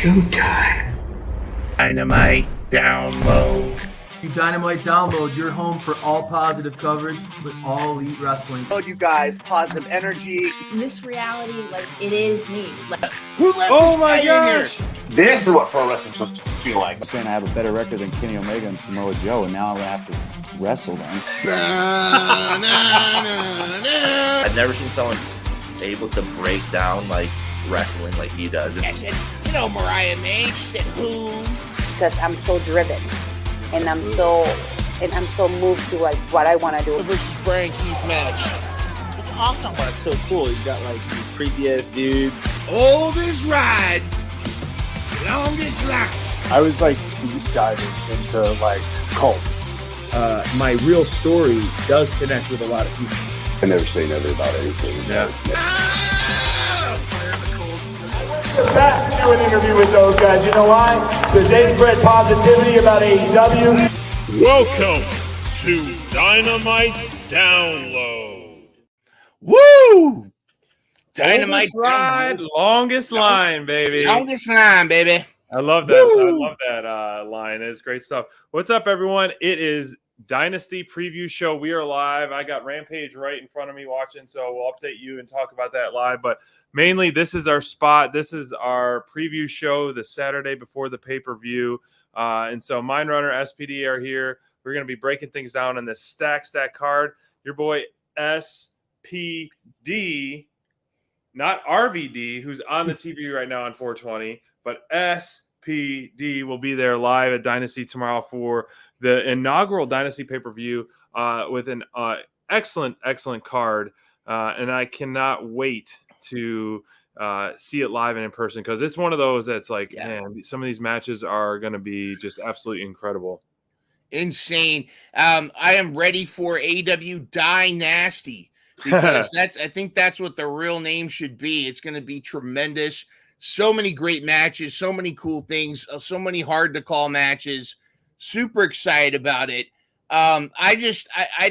showtime. Dynamite download. Dynamite download, your home for all positive coverage with all elite wrestling. Oh, you guys, positive energy. This reality, like, it is me. Like, Who let this guy in here? This is what pro wrestling's supposed to feel like. I'm saying I have a better record than Kenny Omega and Samoa Joe, and now I'm going to have to wrestle them. I've never seen someone able to break down like wrestling like he does. I said, Mariah May said who? Because I'm so driven, and I'm so moved to like what I want to do. The versus Brian Keith match. It's awesome. Oh, it's so cool. You got like these previous dudes. Oldest ride, longest line. I was like deep diving into like cults. My real story does connect with a lot of people. I never say never about anything. Yeah. Back to do an interview with those guys. You know why? Because they spread positivity about AEW. Welcome to Dynamite Download. Woo! Dynamite ride, longest line, baby. Longest line, baby. I love that. Woo! I love that line. It's great stuff. What's up, everyone? It is Dynasty preview show. We are live. I got Rampage right in front of me watching, so we'll update you and talk about that live. But mainly, this is our spot. This is our preview show the Saturday before the pay-per-view. And so Mind Runner, SPD are here. We're going to be breaking things down on this stack card. Your boy SPD, not RVD, who's on the TV right now on 420, but SPD will be there live at Dynasty tomorrow for the inaugural Dynasty pay-per-view with an excellent card. And I cannot wait to see it live and in person because it's one of those that's like, man, some of these matches are going to be just absolutely incredible. Insane. I am ready for AEW Dynasty because I think that's what the real name should be. It's going to be tremendous. So many great matches, so many cool things, so many hard to call matches. Super excited about it. I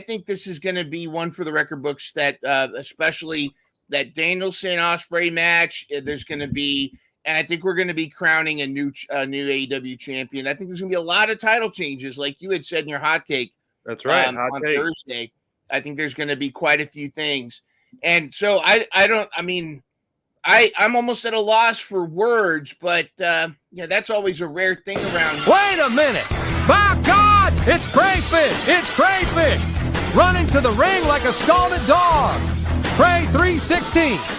think this is going to be one for the record books that especially that Danielson Ospreay match. There's going to be, and I think we're going to be crowning a new AEW champion. I think there's going to be a lot of title changes, like you had said in your hot take. That's right. On Thursday. I think there's going to be quite a few things, and so I'm almost at a loss for words, but that's always a rare thing around. Wait a minute! My God! It's crayfish! It's crayfish! Running to the ring like a scalded dog! Cray 316! What's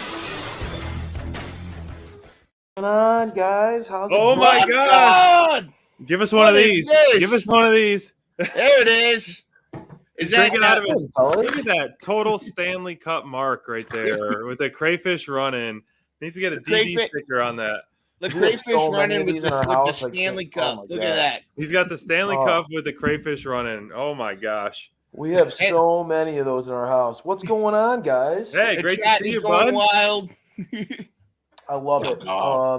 going on, guys? How's it going? My God! Give us one of these. Give us one of these. There it is. Is that look at that total Stanley Cup mark right there with the crayfish running. Needs to get a DD sticker on that. The crayfish running with the Stanley Cup. Look at that. He's got the Stanley Cup with the crayfish running. Oh my gosh. We have so many of those in our house. What's going on, guys? Hey, great to see you, bud. Wild. I love it. I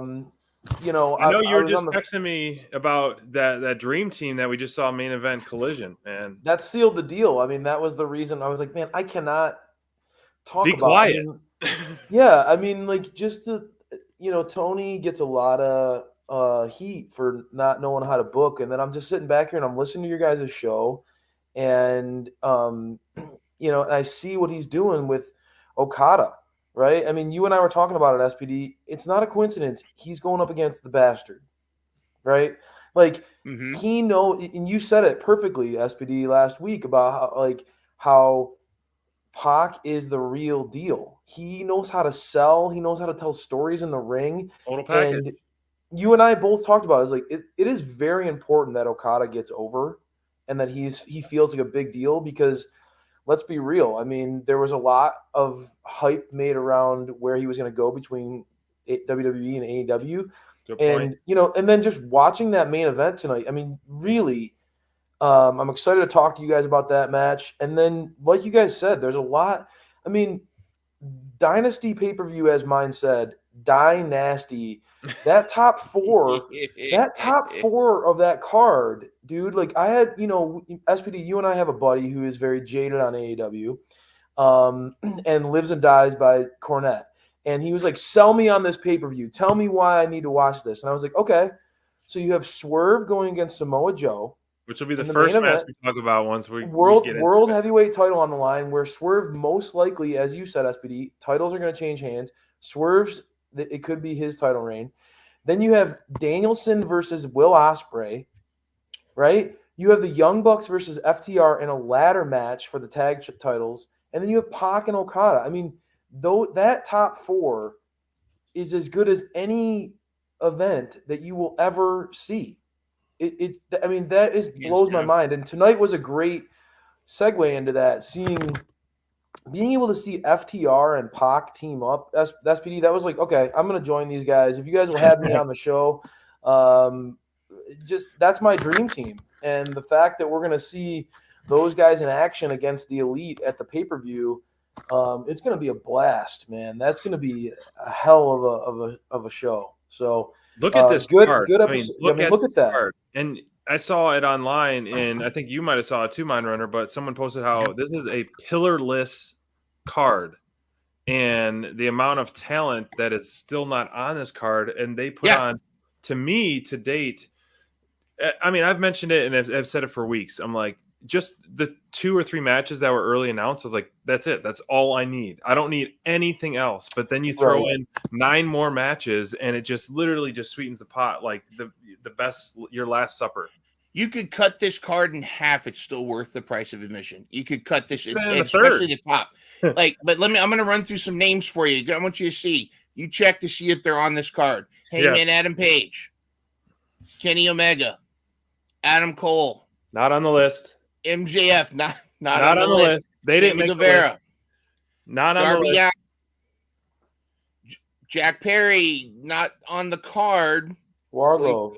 know you were just texting me about that dream team that we just saw main event Collision, man. That sealed the deal. I mean, that was the reason I was like, man, I cannot talk Be quiet. Just to, Tony gets a lot of heat for not knowing how to book. And then I'm just sitting back here and I'm listening to your guys' show. And, and I see what he's doing with Okada, right? I mean, you and I were talking about it, SPD. It's not a coincidence. He's going up against the bastard, right? Like, he knows, and you said it perfectly, SPD, last week about how Pac is the real deal. He knows how to sell. He knows how to tell stories in the ring. Total package. And you and I both talked about it. It's like it is very important that Okada gets over and that he feels like a big deal because let's be real. I mean, there was a lot of hype made around where he was going to go between WWE and AEW. Good point. And and then just watching that main event tonight, I mean, really, I'm excited to talk to you guys about that match. And then, like you guys said, there's a lot. I mean, Dynasty pay-per-view, as mine said, Dynasty. That top four of that card, dude. Like I had, SPD, you and I have a buddy who is very jaded on AEW, and lives and dies by Cornette. And he was like, sell me on this pay-per-view. Tell me why I need to watch this. And I was like, okay. So you have Swerve going against Samoa Joe. Which will be the first match we talk about once we world get world heavyweight title on the line, where Swerve most likely, as you said, SPD, titles are going to change hands. Swerve's, it could be his title reign. Then you have Danielson versus Will Ospreay, right? You have the Young Bucks versus FTR in a ladder match for the tag titles. And then you have Pac and Okada. I mean, though that top 4 is as good as any event that you will ever see. I mean, that blows my mind. And tonight was a great segue into that. Being able to see FTR and Pac team up, SPD, that was like, okay, I'm going to join these guys. If you guys will have me on the show, that's my dream team. And the fact that we're going to see those guys in action against the Elite at the pay-per-view, it's going to be a blast, man. That's going to be a hell of a show. So look at this card. Good episode. Look at that. Card. And I saw it online, and I think you might have saw it too, Mind Runner, but someone posted how this is a pillarless card, and the amount of talent that is still not on this card, and they put on, to me, to date, I mean, I've mentioned it, and I've said it for weeks. I'm like, just the 2 or 3 matches that were early announced, I was like, that's it. That's all I need. I don't need anything else. But then you throw in 9 more matches, and it just literally just sweetens the pot, like the best, your Last Supper. You could cut this card in half. It's still worth the price of admission. You could cut this, especially the top. But I'm going to run through some names for you. I want you to see. You check to see if they're on this card. Hangman Adam Page, Kenny Omega, Adam Cole. Not on the list. MJF, not on the list. They didn't make Guevara. the list. Not on the list. Jack Perry, not on the card. Wardlow.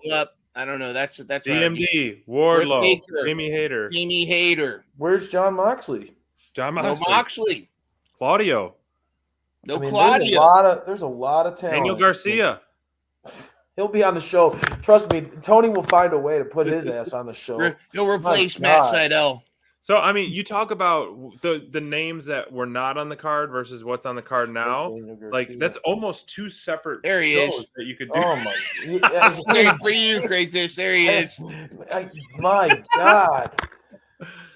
I don't know. That's DMD, Wardlow, Jamie Hayter. Where's John Moxley? No Moxley. Claudio. Claudio. There's a lot of talent. Daniel Garcia. He'll be on the show. Trust me, Tony will find a way to put his ass on the show. He'll replace Matt Sydal. So, I mean, you talk about the names that were not on the card versus what's on the card now. Like, that's almost 2 separate shows that you could do. Oh, my. For you, Crayfish. There he is. My God.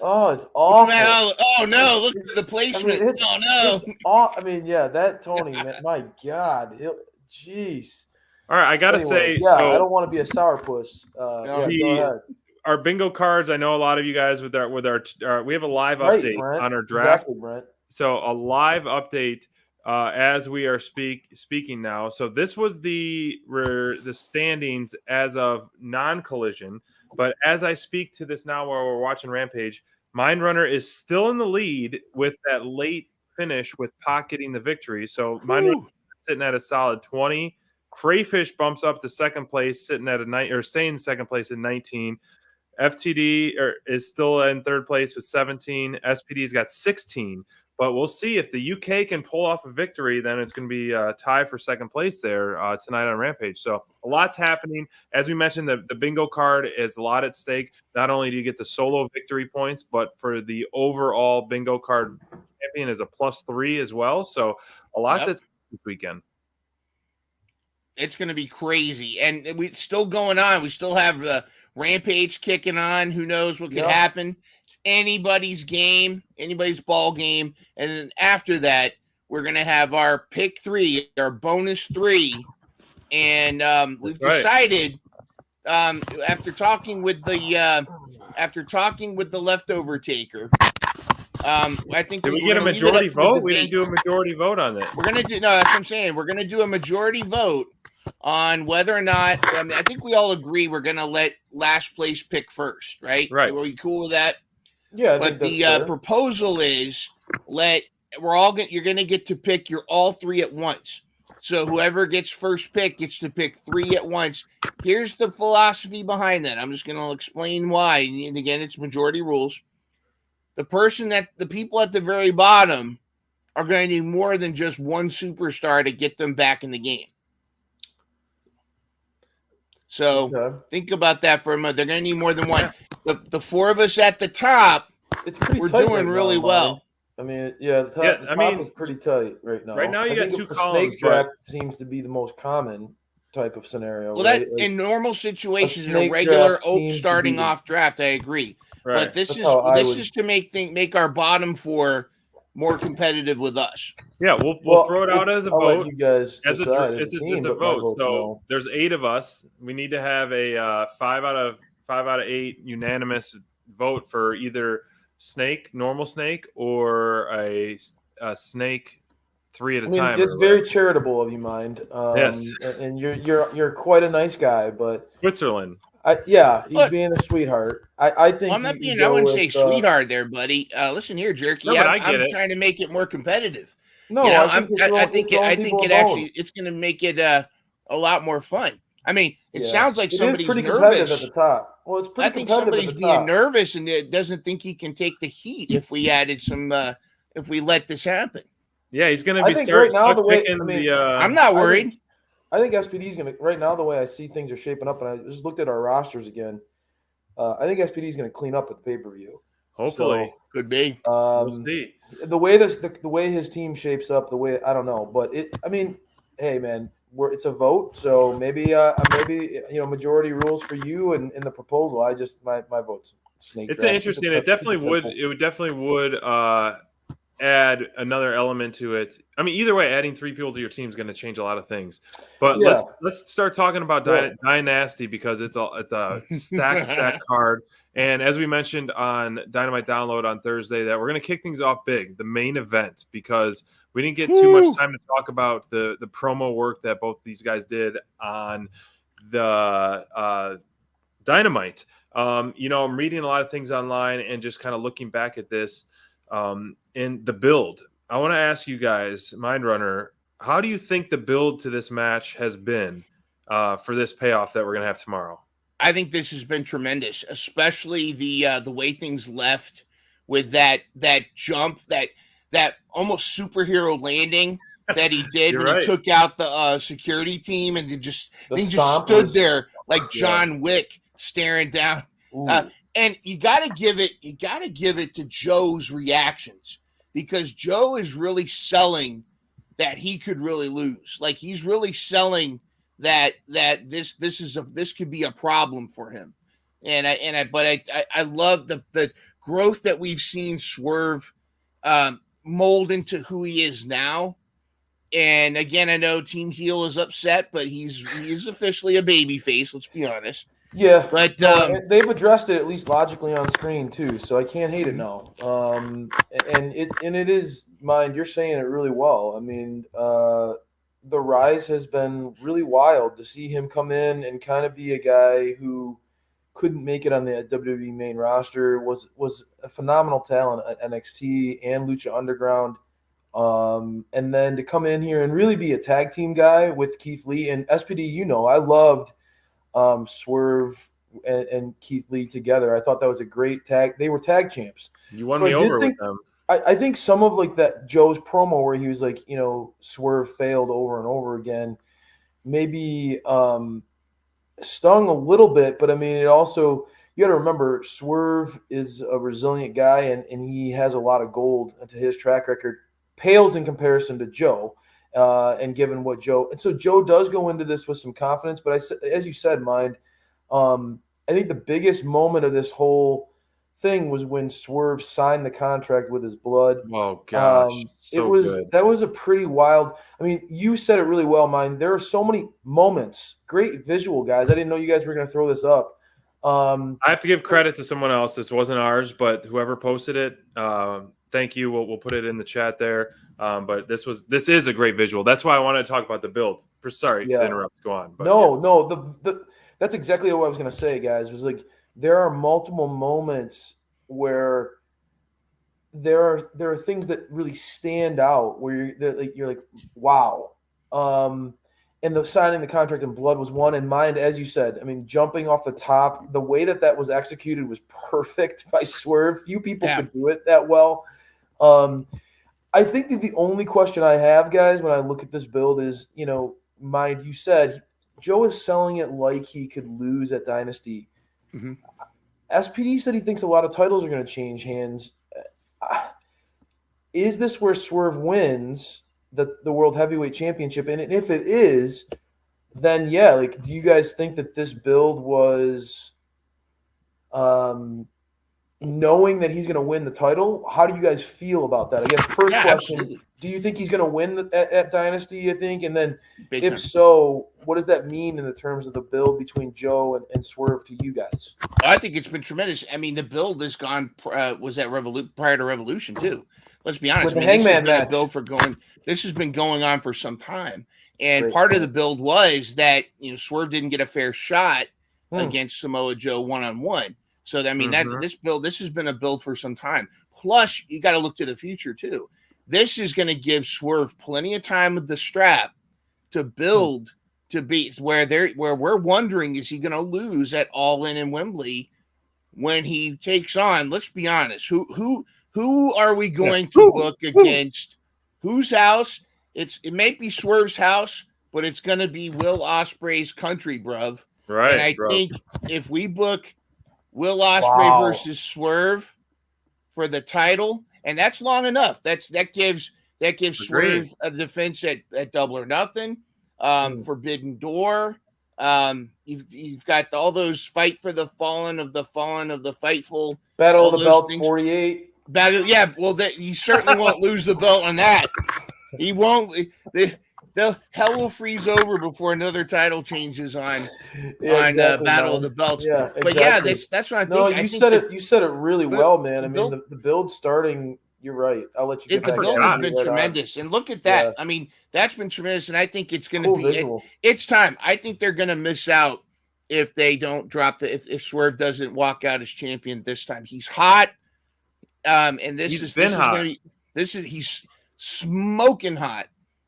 Oh, it's awful. Oh, no. Look at the placement. That Tony, man, my God. Jeez. All right, I gotta say, I don't want to be a sourpuss. Go ahead. Our bingo cards. I know a lot of you guys with our we have a live update on our draft. Exactly, Brent. So a live update as we are speaking now. So this was the standings as of non-collision, but as I speak to this now, while we're watching Rampage, Mind Runner is still in the lead with that late finish with Pac getting the victory. So Mind Runner is sitting at a solid 20. Crayfish bumps up to second place, sitting at staying in second place at 19. FTD is still in third place with 17. SPD's got 16. But we'll see if the UK can pull off a victory. Then it's going to be a tie for second place there tonight on Rampage. So a lot's happening. As we mentioned, the bingo card is a lot at stake. Not only do you get the solo victory points, but for the overall bingo card champion is a +3 as well. So a lot's at stake this weekend. It's going to be crazy. And it's still going on. We still have the Rampage kicking on. Who knows what could happen? It's anybody's game, anybody's ball game. And then after that, we're going to have our pick 3, our bonus 3. And we've decided after talking with the leftover taker, I think did we get a majority vote? We didn't do a majority vote on that. We're going to do that's what I'm saying. We're going to do a majority vote on whether or not, I think we all agree we're going to let last place pick first, right? Right. Are we cool with that? Yeah. But the proposal is you're going to get to pick your all 3 at once. So whoever gets first pick gets to pick 3 at once. Here's the philosophy behind that. I'm just going to explain why. And again, it's majority rules. The people at the very bottom are going to need more than just one superstar to get them back in the game. So think about that for a minute. They're going to need more than one. The 4 of us at the top, it's pretty we're tight doing right really now, well. I mean, the top is pretty tight right now. Right now, you got two a columns. Snake draft seems to be the most common type of scenario. Well, right? that in normal situations, in a snake regular draft seems to starting be the- off draft, I agree. Right. But this That's is how I this would- is to make our bottom four more competitive with us. Yeah, we'll throw it out as a I'll vote. let you guys As decide it's team, a but my vote. vote's So no. there's 8 of us. We need to have a 5 out of 8 unanimous vote for either snake, normal snake, or a snake 3 at a time. It's very charitable of you, Mind. Yes. And you're quite a nice guy, but Switzerland. he's Look, being a sweetheart. I think Well, I'm not you being. go I wouldn't with, say sweetheart there, buddy. Listen here, Jerky. No, but I get I'm it. trying to make it more competitive. No, You know, I think it actually it's going to make it a lot more fun. I mean, it sounds like somebody's pretty competitive nervous at the top. Well, it's pretty I think competitive somebody's at the top. being nervous and doesn't think he can take the heat if we added some. If we let this happen. Yeah, he's going to I be think right now the way I'm not worried. I think SPD's going to right now the way I see things are shaping up, and I just looked at our rosters again. I think SPD's going to clean up at the pay-per-view. Hopefully, could be. We'll see. The way his team shapes up, the way I don't know, but hey man, it's a vote, so maybe majority rules for you and in the proposal. I just my vote's snake. It's draft. interesting. It's It definitely would. simple. It would definitely add another element to it. I mean, either way, adding 3 people to your team is going to change a lot of things. But let's start talking about Dynasty because it's a stack card. And as we mentioned on Dynamite Download on Thursday, that we're going to kick things off big, the main event, because we didn't get too much time to talk about the promo work that both these guys did on the Dynamite. I'm reading a lot of things online and just kind of looking back at this. In the build, I want to ask you guys, Mind Runner, how do you think the build to this match has been for this payoff that we're going to have tomorrow? I think this has been tremendous, especially the way things left with that jump, that almost superhero landing that he did when he took out the security team and just stood there like John Wick staring down. And you got to give it to Joe's reactions, because Joe is really selling that he could really lose. Like, he's really selling that this could be a problem for him. And I love the growth that we've seen Swerve mold into who he is now. And again, I know Team Heel is upset, but he is officially a babyface. Let's be honest. Yeah, but they've addressed it at least logically on screen too, so I can't hate it now. And it is, Mind, you're saying it really well. I mean, the rise has been really wild to see him come in and kind of be a guy who couldn't make it on the WWE main roster, was a phenomenal talent at NXT and Lucha Underground. And then to come in here and really be a tag team guy with Keith Lee and SPD, I loved Swerve and Keith Lee together. I thought that was a great tag. They were tag champs. You won me over with them. I think some of like that Joe's promo where he was like, Swerve failed over and over again, maybe stung a little bit, but I mean, it also, you got to remember, Swerve is a resilient guy and he has a lot of gold to his track record, pales in comparison to Joe. And given what Joe, and so Joe does go into this with some confidence, but as you said, Mind, I think the biggest moment of this whole thing was when Swerve signed the contract with his blood. Oh gosh, that was a pretty wild. I mean, you said it really well, Mind. There are so many moments, great visual guys. I didn't know you guys were going to throw this up. I have to give credit to someone else. This wasn't ours, but whoever posted it, thank you. We'll put it in the chat there. But this is a great visual. That's why I wanted to talk about the build. Sorry to interrupt. Go on. But no. That's exactly what I was going to say, guys. Was like there are multiple moments where there are things that really stand out where you're like wow. And the signing the contract in blood was one. And Mind, as you said, I mean, jumping off the top, the way that was executed was perfect by Swerve. Few people could do it that well. I think that the only question I have, guys, when I look at this build is, Mind, you said Joe is selling it like he could lose at Dynasty. Mm-hmm. SPD said he thinks a lot of titles are going to change hands. is this where Swerve wins the World Heavyweight Championship? And if it is, then yeah, like, do you guys think that this build was knowing that he's going to win the title? How do you guys feel about that? I guess first question, absolutely. Do you think he's going to win at Dynasty, you think? And then if so, what does that mean in the terms of the build between Joe and Swerve to you guys? I think it's been tremendous. I mean, the build has gone was at prior to Revolution too. Let's be honest. With the Hangman match. This has been going on for some time. And part of the build was that, Swerve didn't get a fair shot against Samoa Joe one-on-one. So, I mean, this has been a build for some time. Plus, you got to look to the future, too. This is going to give Swerve plenty of time with the strap to build to be where we're wondering, is he going to lose at All In Wembley when he takes on, let's be honest, who are we going to book against? Whose house? It may be Swerve's house, but it's going to be Will Ospreay's country, bruv. Right. And I think if we book Will Ospreay versus Swerve for the title, and that's long enough. That gives Swerve a defense at Double or Nothing, Forbidden Door. You've got all those fight for the fallen of the Fightful, Battle of the Belts 48. Yeah, well, he certainly won't lose the belt on that. He won't. The hell will freeze over before another title changes on Battle of the Belts. Yeah, exactly. But yeah, that's what I think. No, you said it really well, man. I mean, the build starting. You're right. I'll let you get back. The build has been tremendous, and look at that. Yeah. I mean, that's been tremendous, and I think it's going to be. It's time. I think they're going to miss out if they don't drop if Swerve doesn't walk out as champion this time. He's hot, and he's smoking hot.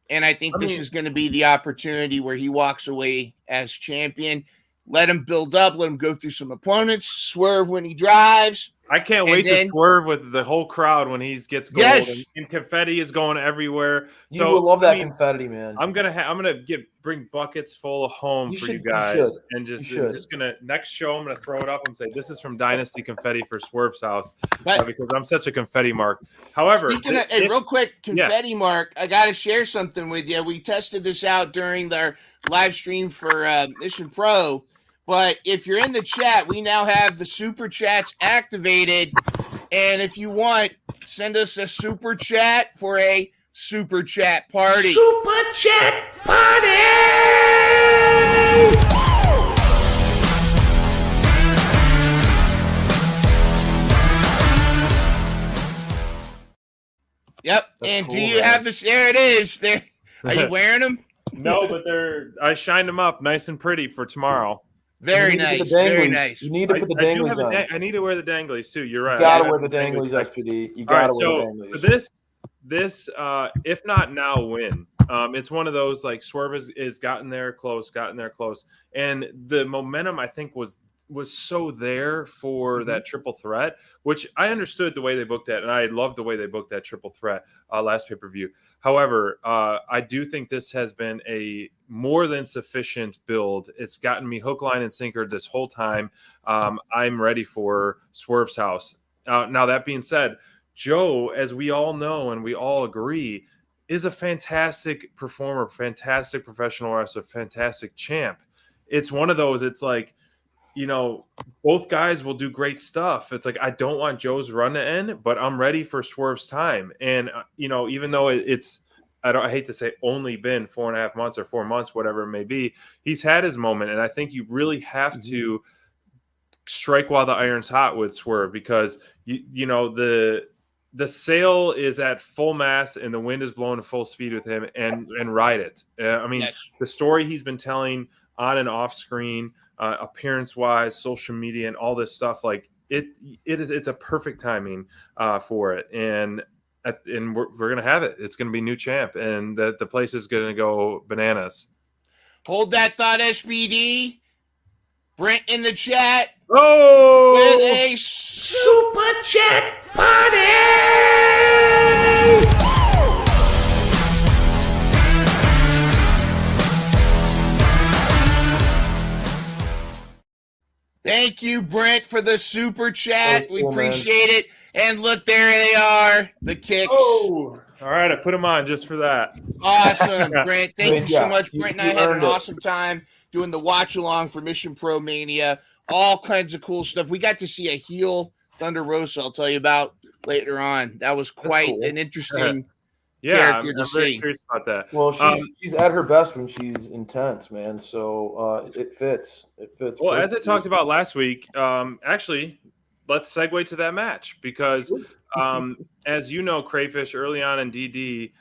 And I think this is going to be the opportunity where he walks away as champion. Let him build up. Let him go through some opponents. Swerve when he drives. I can't wait to swerve with the whole crowd when he gets gold. Yes. And confetti is going everywhere. You will love that confetti, man. I'm gonna bring buckets full of home for you guys, and just gonna next show I'm gonna throw it up and say this is from Dynasty confetti for Swerve's house because I'm such a confetti mark. However, real quick, confetti mark. I gotta share something with you. We tested this out during our live stream for Mission Pro. But if you're in the chat, we now have the super chats activated. And if you want, send us a super chat for a super chat party. Super chat party! Yep. And do you have this? There it is. There. Are you wearing them? No, but I shined them up nice and pretty for tomorrow. Very nice. Very nice. You need to put the danglies on. I need to wear the danglies too. You're right. You gotta wear the danglies, SPD. You gotta wear the danglies. So this, if not now, win. It's one of those like Swerve is gotten there close, and the momentum I think was so there for that triple threat, which I understood the way they booked that, and I loved the way they booked that triple threat last pay-per-view. However, I do think this has been a more than sufficient build. It's gotten me hook, line, and sinker this whole time. I'm ready for Swerve's house. Now, that being said, Joe, as we all know and we all agree, is a fantastic performer, fantastic professional wrestler, fantastic champ. It's one of those, it's like, both guys will do great stuff. It's like, I don't want Joe's run to end, but I'm ready for Swerve's time. And, even though I hate to say only been 4.5 months or 4 months, whatever it may be, he's had his moment. And I think you really have to strike while the iron's hot with Swerve because, the sail is at full mast and the wind is blowing at full speed with him and ride it. The story he's been telling on and off screen, appearance wise, social media, and all this stuff, like it's a perfect timing for it. And we're gonna have it. It's gonna be new champ, and the place is gonna go bananas. Hold that thought, SBD. Brent in the chat. With a super chat party. Thank you, Brent, for the super chat. We appreciate it. And look, there they are, the kicks. Oh, all right. I put them on just for that. Awesome, Brent. Thank you so much. you- Brent and you I had an earned it. awesome time doing the watch along for Mission Pro Mania. All kinds of cool stuff. We got to see a heel Thunder Rosa. I'll tell you about later on. That was quite cool. an interesting Yeah, I'm character to very see. curious about that. Well, she's at her best when she's intense, man. So it fits. It fits. Well, as I perfectly. talked about last week, actually, let's segue to that match because, as you know, Crayfish, early on in DD,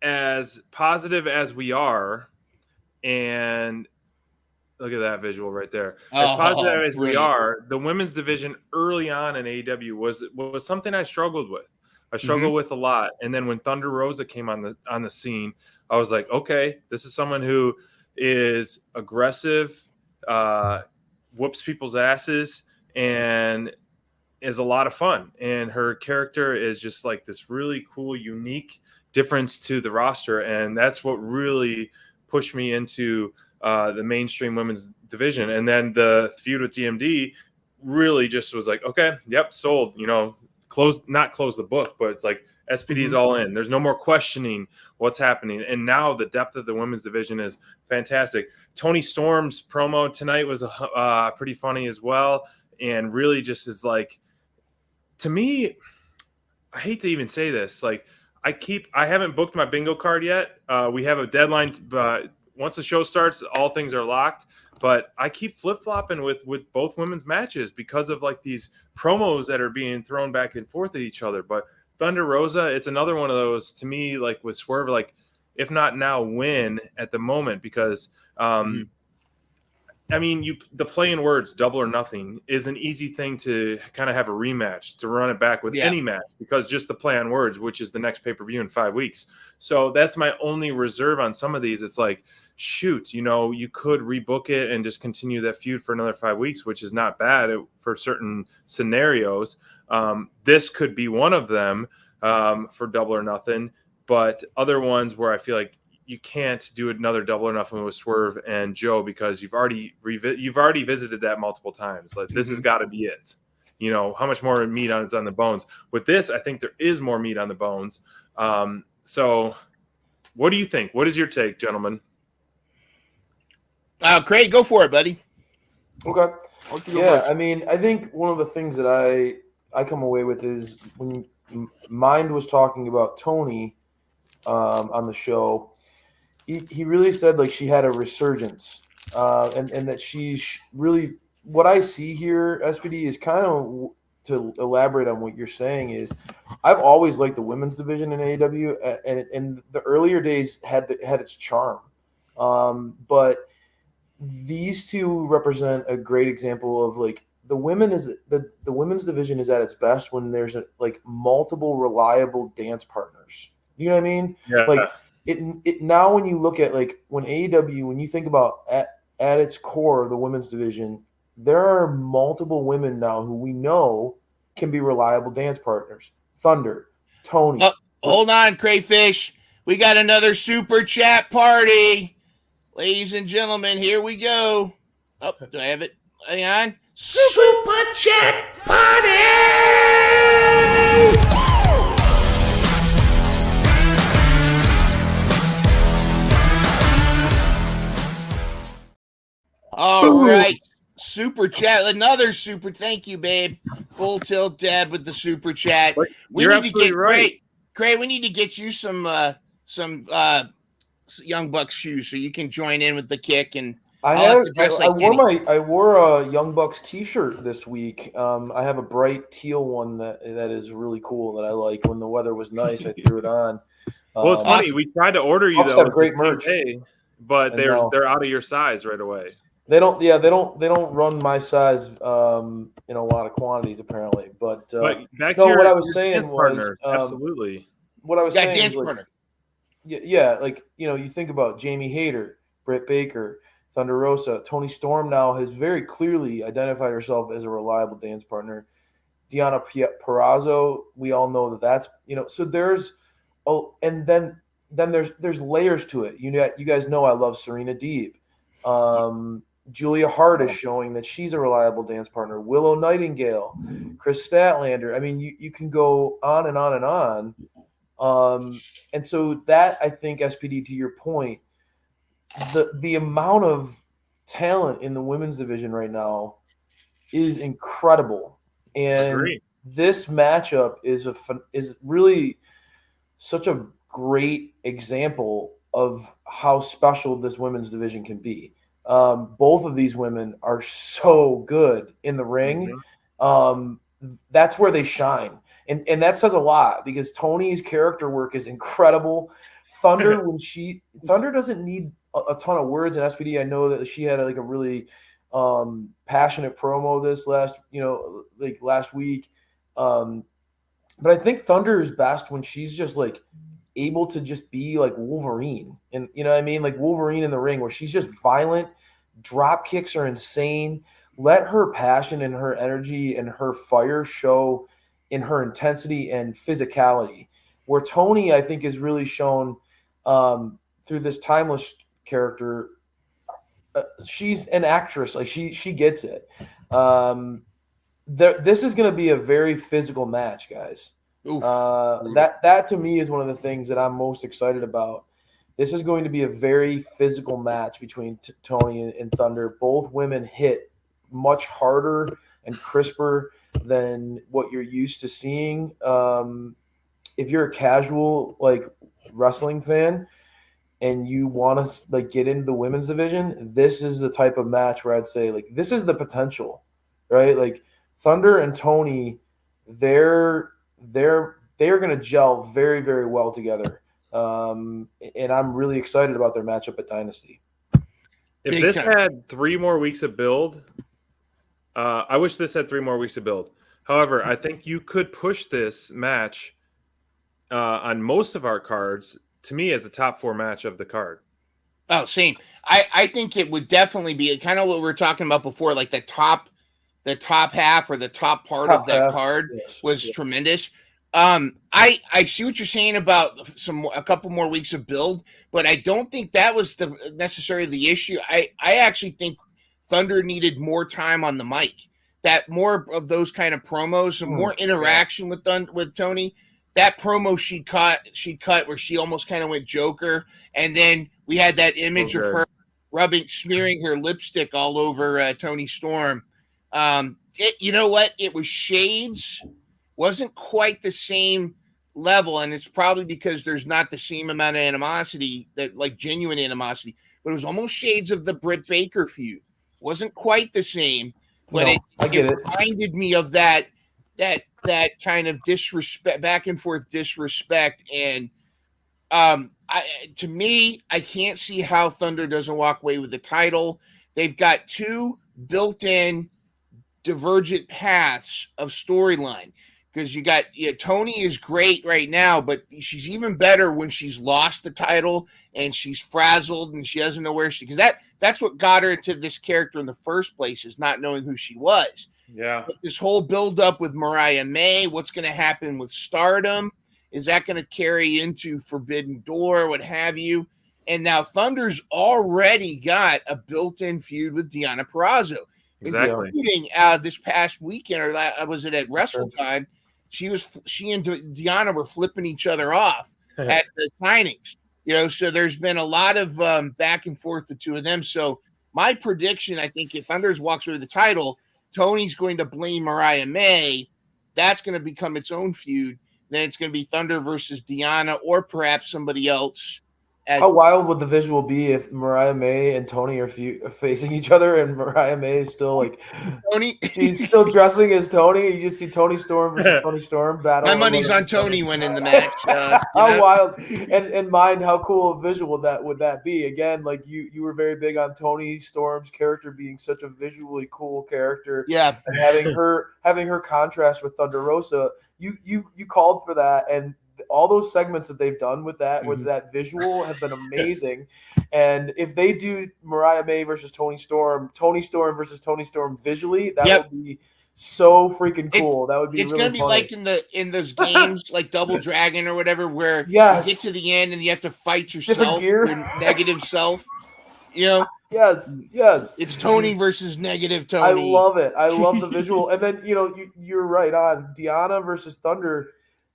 as positive as we are, and look at that visual right there. As positive as we are, the women's division early on in AEW was something I struggled with. I struggled with a lot, and then when Thunder Rosa came on the scene, I was like, okay, this is someone who is aggressive, whoops people's asses, and is a lot of fun. And her character is just like this really cool, unique difference to the roster, and that's what really pushed me into the mainstream women's division. And then the feud with DMD really just was like, okay, yep, sold. Not close the book, but it's like SPD's all in. There's no more questioning what's happening. And now the depth of the women's division is fantastic. Tony Storm's promo tonight was pretty funny as well. And really just is like, to me, I hate to even say this. Like I haven't booked my bingo card yet. We have a deadline, but once the show starts, all things are locked. But I keep flip-flopping with both women's matches because of like these promos that are being thrown back and forth at each other. But Thunder Rosa, it's another one of those to me, like with Swerve, like if not now, when at the moment, because I mean, the play in words, double or nothing, is an easy thing to kind of have a rematch, to run it back with any match, because just the play on words, which is the next pay-per-view in 5 weeks. So that's my only reserve on some of these. It's like, shoot, you could rebook it and just continue that feud for another 5 weeks, which is not bad for certain scenarios. This could be one of them for double or nothing, but other ones where I feel like you can't do another double or nothing with Swerve and Joe because you've already visited that multiple times. Like this has got to be it. How much more meat is on the bones? With this, I think there is more meat on the bones. So what do you think? What is your take, gentlemen? Craig, go for it, buddy. Okay. Yeah, I mean, I think one of the things that I come away with is when Mind was talking about Tony on the show, he really said like she had a resurgence, and that she's really, what I see here, SPD, is kind of, to elaborate on what you're saying, is I've always liked the women's division in AEW, and in the earlier days had its charm, but these two represent a great example of like the women's division is at its best when there's like multiple reliable dance partners. You know what I mean? Yeah. Like it now when you look at like when AEW, when you think about at its core the women's division, there are multiple women now who we know can be reliable dance partners. Thunder, Tony. Hold on, Crayfish. We got another super chat party. Ladies and gentlemen, here we go. Oh, do I have it? Hang on. Super Chat Party! All right. Super chat. Another super. Thank you, babe. Full tilt Deb with the super chat. You're absolutely right. Craig, we need to get you some Young Bucks shoes so you can join in with the kick. And I wore a Young Bucks t-shirt this week. I have a bright teal one that is really cool that I like. When the weather was nice, I threw it on. Well, it's funny. We tried to order you Bucks though, have great merch, but they're out of your size right away. They don't run my size in a lot of quantities apparently. But back to what I was saying was absolutely what I was saying dance was partner. Yeah, like you think about Jamie Hayter, Britt Baker, Thunder Rosa, Tony Storm now has very clearly identified herself as a reliable dance partner. Deonna Purrazzo, we all know that's so there's and then there's layers to it. You guys know I love Serena Deeb. Julia Hart is showing that she's a reliable dance partner. Willow Nightingale, Chris Statlander. I mean, you can go on and on and on. And so that, I think, SPD, to your point, the amount of talent in the women's division right now is incredible. And this matchup is really such a great example of how special this women's division can be. Both of these women are so good in the ring. That's where they shine. And that says a lot because Tony's character work is incredible. Thunder, Thunder doesn't need a ton of words in SPD. I know that she had a really passionate promo last week. But I think Thunder is best when she's just able to just be like Wolverine, and you know what I mean, like Wolverine in the ring, where she's just violent. Drop kicks are insane. Let her passion and her energy and her fire show in her intensity and physicality. Where Tony, I think, is really shown through this timeless character. She's an actress, like she gets it. This is going to be a very physical match, guys. That to me is one of the things that I'm most excited about. This is going to be a very physical match between Tony and Thunder. Both women hit much harder and crisper than what you're used to seeing. If you're a casual wrestling fan and you want to get into the women's division, this is the type of match where I'd say this is the potential, right? Thunder and Tony, they're going to gel very, very well together. And I'm really excited about their matchup at Dynasty. If this had 3 more weeks of build, I wish this had 3 more weeks of build. However, I think you could push this match on most of our cards, to me, as a top 4 match of the card. Oh, same. I think it would definitely be kind of what we were talking about before, like the top half or the top part of that card was tremendous. I see what you're saying about a couple more weeks of build, but I don't think that was necessarily the issue. I actually think Thunder needed more time on the mic, that more of those kind of promos, and more interaction with Tony. That promo she cut where she almost kind of went Joker, and then we had that image of her smearing her lipstick all over Tony Storm. You know what? It was shades. Wasn't quite the same level, and it's probably because there's not the same amount of animosity, genuine animosity, but it was almost shades of the Britt Baker feud. Wasn't quite the same, but it reminded me of that kind of disrespect, back and forth disrespect. And to me, I can't see how Thunder doesn't walk away with the title. They've got 2 built-in divergent paths of storyline. Because you got Tony is great right now, but she's even better when she's lost the title and she's frazzled and she doesn't know where because that's what got her to this character in the first place, is not knowing who she was. Yeah. But this whole build up with Mariah May, what's going to happen with Stardom? Is that going to carry into Forbidden Door, what have you? And now Thunder's already got a built-in feud with Deonna Purrazzo. Exactly. Including this past weekend, or was it at WrestleTime? She and Deonna were flipping each other off at the signings, so there's been a lot of back and forth, the 2 of them. So my prediction, I think if Thunders walks away with the title, Tony's going to blame Mariah May. That's going to become its own feud. Then it's going to be Thunder versus Deonna, or perhaps somebody else. How wild would the visual be if Mariah May and Tony are facing each other, and Mariah May is still Tony? She's still dressing as Tony. You just see Tony Storm versus Tony Storm battle. My money's on Tony winning the match. How wild and mind how cool a visual would that be? Again, you were very big on Tony Storm's character being such a visually cool character. Yeah, and having her contrast with Thunder Rosa. You called for that, and all those segments that they've done with that visual have been amazing. And if they do Mariah May versus Tony Storm versus Tony Storm visually, that would be so freaking cool. That would be. It's really gonna be funny. in those games like Double Dragon or whatever, where you get to the end and you have to fight yourself, your negative self. Yes, yes. It's Tony versus negative Tony. I love it. I love the visual. And then, you're right on. Deanna versus Thunder,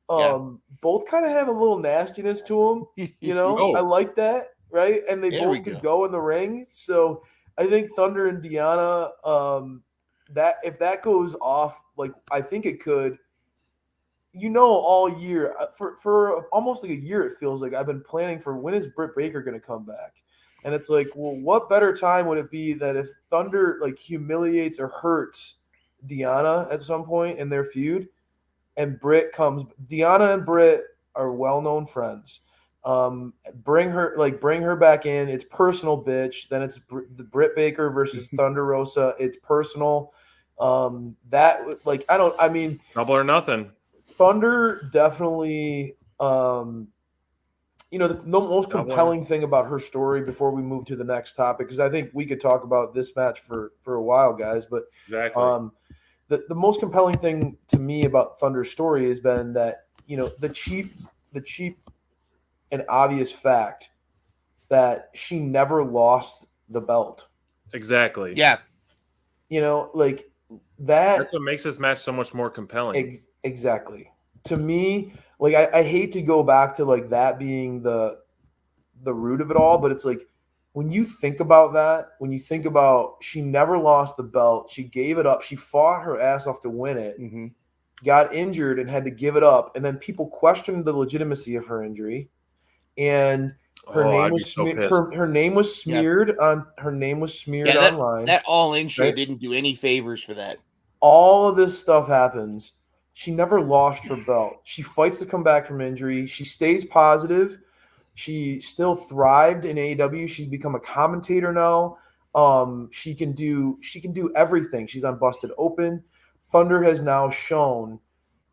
both kind of have a little nastiness to them. Oh. I like that, right? And they There we both could go in the ring. So I think Thunder and Deanna, that if that goes off, like I think it could, all year for almost like a year, it feels like I've been planning for when is Britt Baker going to come back. And it's like, well, what better time would it be that if Thunder like humiliates or hurts Deanna at some point in their feud, and Britt comes? Deanna and Britt are well-known friends. Bring her back in. It's personal, bitch. Then it's the Britt Baker versus Thunder Rosa. It's personal. Double or nothing. Thunder definitely. The most compelling thing about her story before we move to the next topic, because I think we could talk about this match for a while, guys. But exactly. The most compelling thing to me about Thunder's story has been that the cheap and obvious fact that she never lost the belt. Exactly. Yeah. Like that. That's what makes this match so much more compelling. Exactly. To me, like I hate to go back to like that being the root of it all, but it's like when you think about that, when you think about she never lost the belt, she gave it up, she fought her ass off to win it, got injured and had to give it up, and then people questioned the legitimacy of her injury, and her name was smeared online. That All In show right? didn't do any favors for that. All of this stuff happens. She never lost her belt. She fights to come back from injury. She stays positive. She still thrived in AEW. She's become a commentator now. She can do everything. She's on Busted Open. Thunder has now shown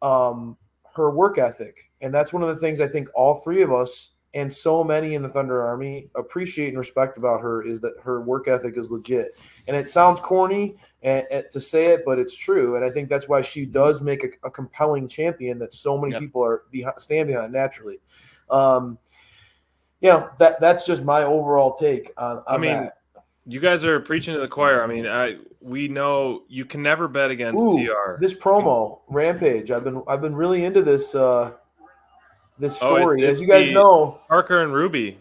her work ethic, and that's one of the things I think all three of us and so many in the Thunder Army appreciate and respect about her is that her work ethic is legit. And it sounds corny to say it, but it's true. And I think that's why she does make a compelling champion that so many people are stand behind naturally. That's just my overall take on that. You guys are preaching to the choir. I mean, we know you can never bet against TR. This promo Rampage. I've been really into this story. As you guys know, Parker and Ruby.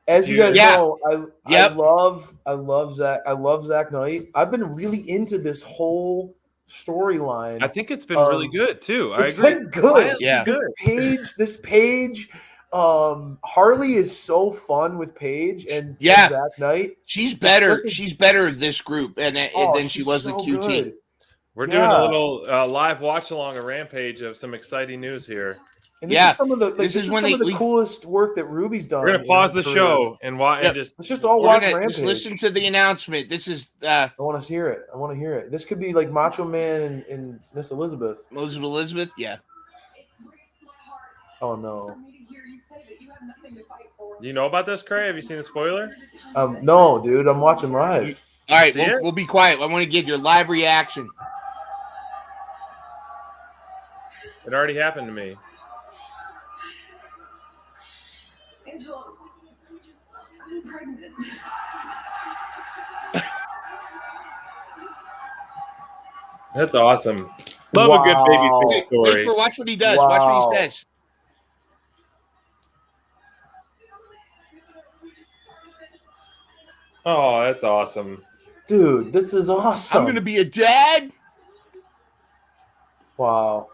As you guys know, I love Zach. I love Zach Knight. I've been really into this whole storyline. I think it's been really good too. It's been good. Yeah. This page. Harley is so fun with Paige and Zach Knight. She's better. She's better in this group than she was in QT. Good. We're doing a little live watch along a Rampage of some exciting news here. And this is some of the the coolest work that Ruby's done. We're gonna pause the show and watch. Let's just all watch Rampage. Just listen to the announcement. This is. I want to hear it. This could be like Macho Man and Miss Elizabeth. Elizabeth, yeah. Oh no. Do you know about this, Craig? Have you seen the spoiler? No, dude. I'm watching live. All right, we'll be quiet. I want to get your live reaction. It already happened to me. Angela, I'm pregnant. That's awesome. Love a good baby story. Watch what he does. Watch what he says. Oh, that's awesome. Dude, this is awesome. I'm going to be a dad. Wow.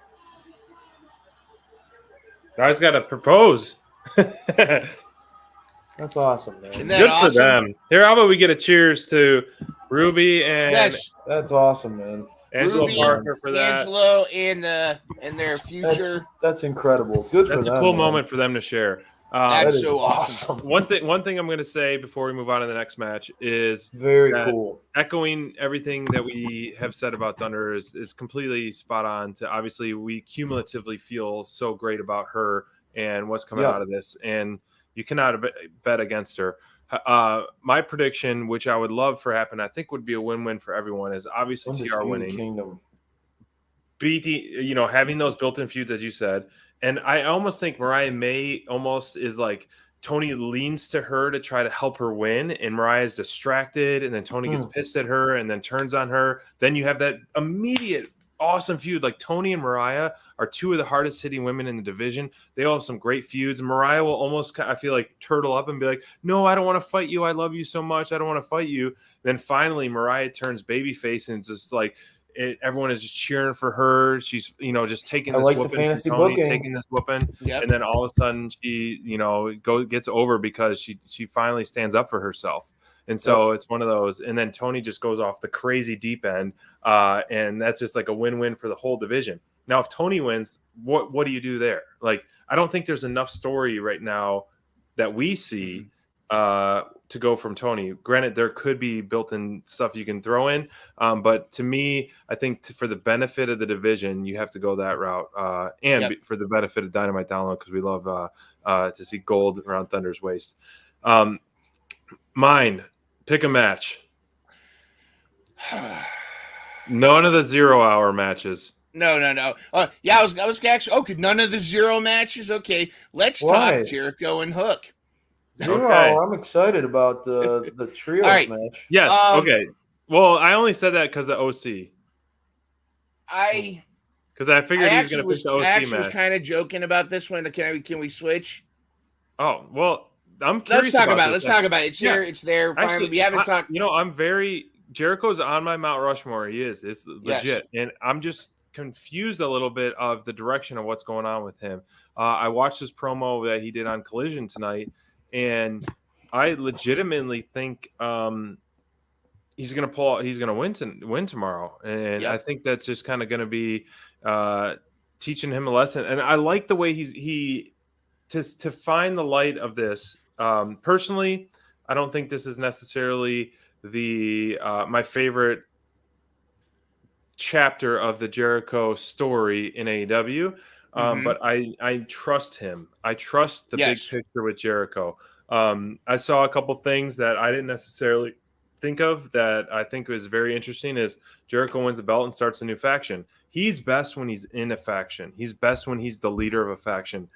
I just got to propose. That's awesome, man. Good for them. Here, how about we get a cheers to Ruby and that's awesome, man. Angelo Parker for that. Angelo and their future. That's incredible. Good for them. That's a cool moment for them to share. That's so awesome. One thing I'm going to say before we move on to the next match is very cool. Echoing everything that we have said about Thunder is completely spot on. To obviously, we cumulatively feel so great about her and what's coming out of this, and you cannot bet against her. My prediction, which I would love for happen, I think would be a win-win for everyone, is obviously TR winning, having those built-in feuds, as you said. And I almost think Mariah May almost is like Tony leans to her to try to help her win, and Mariah's distracted, and then Tony gets pissed at her and then turns on her. Then you have that immediate awesome feud. Like Tony and Mariah are two of the hardest hitting women in the division. They all have some great feuds. And Mariah will almost, I feel like, turtle up and be like, no, I don't want to fight you. I love you so much. I don't want to fight you. Then finally Mariah turns babyface, and it's just like, everyone is just cheering for her. She's, just taking this whooping, fantasy Tony, booking. taking this whooping, Yep. and then all of a sudden she, gets over because she finally stands up for herself. And so it's one of those. And then Tony just goes off the crazy deep end, and that's just like a win-win for the whole division. Now, if Tony wins, what do you do there? Like, I don't think there's enough story right now that we see to go from Tony. Granted, there could be built-in stuff you can throw in, but to me, I think for the benefit of the division, you have to go that route, and for the benefit of Dynamite Download, because we love to see gold around Thunder's waist. Mine, pick a match. None of the 0 hour matches. No. Yeah, I was actually okay. None of the 0 matches. Okay, let's talk Jericho and Hook. I'm excited about the trios match. Yes. Okay. Well, I only said that because of OC. Because I figured he was going to pick the OC match. I was kind of joking about this one. Can we switch? Oh well, I'm curious. Let's talk about it. It's here. It's there. Finally, Actually, we haven't talked. I'm very Jericho's on my Mount Rushmore. He is. It's legit, and I'm just confused a little bit of the direction of what's going on with him. I watched his promo that he did on Collision tonight, and I legitimately think he's going to win tomorrow, and I think that's just kind of going to be teaching him a lesson. And I like the way to find the light of this. Personally, I don't think this is necessarily my favorite chapter of the Jericho story in AEW. But I trust him. I trust the big picture with Jericho. I saw a couple things that I didn't necessarily think of that I think was very interesting. Is Jericho wins the belt and starts a new faction. He's best when he's in a faction. He's best when he's the leader of a faction.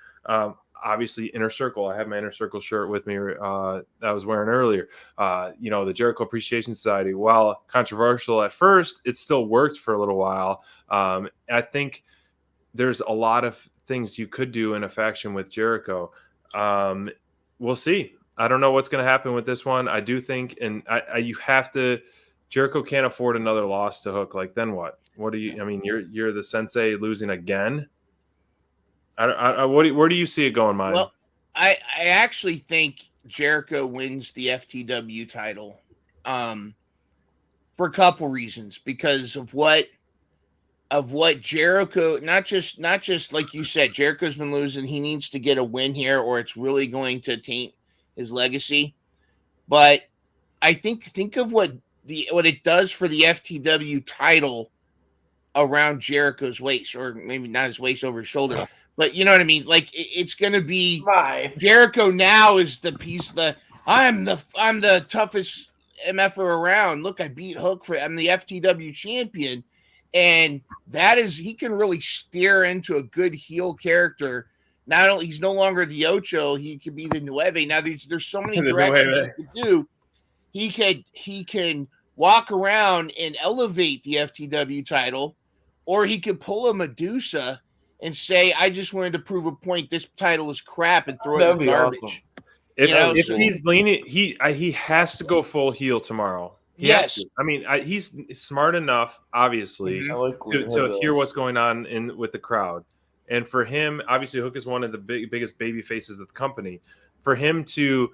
Obviously, Inner Circle. I have my Inner Circle shirt with me that I was wearing earlier. The Jericho Appreciation Society, while controversial at first, it still worked for a little while. I think there's a lot of things you could do in a faction with Jericho. We'll see. I don't know what's going to happen with this one. I do think, and Jericho can't afford another loss to Hook. Like, then what? What do you? I mean, you're the sensei losing again. Where do you see it going, Mike? Well, I actually think Jericho wins the FTW title for a couple reasons, because of what Jericho, not just like you said, Jericho's been losing. He needs to get a win here, or it's really going to taint his legacy. But I think of what it does for the FTW title around Jericho's waist, or maybe not his waist, over his shoulder. But you know what I mean? Like, it's going to be Jericho now is the piece I'm the toughest MFer around. Look, I beat Hook I'm the FTW champion. And he can really steer into a good heel character. Not only he's no longer the Ocho, he could be the Nueve. Now there's so many directions he could do. He can walk around and elevate the FTW title, or he could pull a Medusa and say, I just wanted to prove a point. This title is crap, and throw it in the garbage. Awesome. If he's leaning, he has to go full heel tomorrow. Yes. I mean, he's smart enough, obviously, to hear what's going on with the crowd. And for him, obviously, Hook is one of the biggest baby faces of the company. For him to,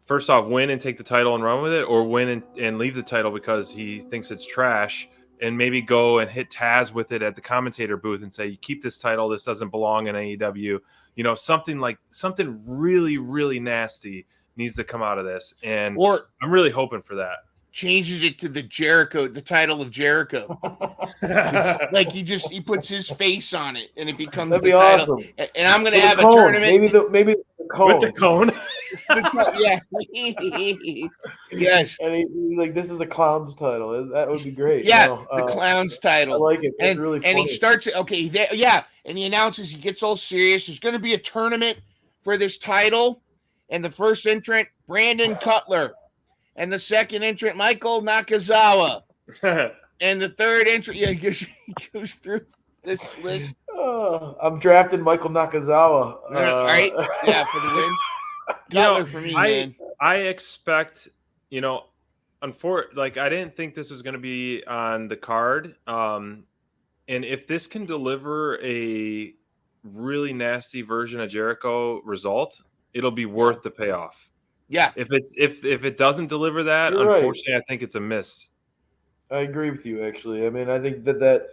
first off, win and take the title and run with it, or win and leave the title because he thinks it's trash, and maybe go and hit Taz with it at the commentator booth and say, you keep this title, this doesn't belong in AEW. Something really, really nasty needs to come out of this. And I'm really hoping for that. Changes it to the title of Jericho. Like he puts his face on it, and it becomes the title. Awesome. And I'm going to have a tournament. Maybe the cone. With the cone. Yeah. Yes. And he's like, this is the clown's title. That would be great. Yeah, the clown's title. I like it. It's really funny. And he starts it. Okay, and he announces, he gets all serious. There's going to be a tournament for this title. And the first entrant, Brandon Cutler. And the second entrant, Michael Nakazawa. And the third entrant, he goes through this list. I'm drafting Michael Nakazawa. All right. Yeah, for the win. Cutler for me, man. I expect, I didn't think this was going to be on the card. And if this can deliver a really nasty version of Jericho result, it'll be worth the payoff. Yeah. If it doesn't deliver that, You're unfortunately, I think it's a miss. I agree with you, actually. I mean, I think that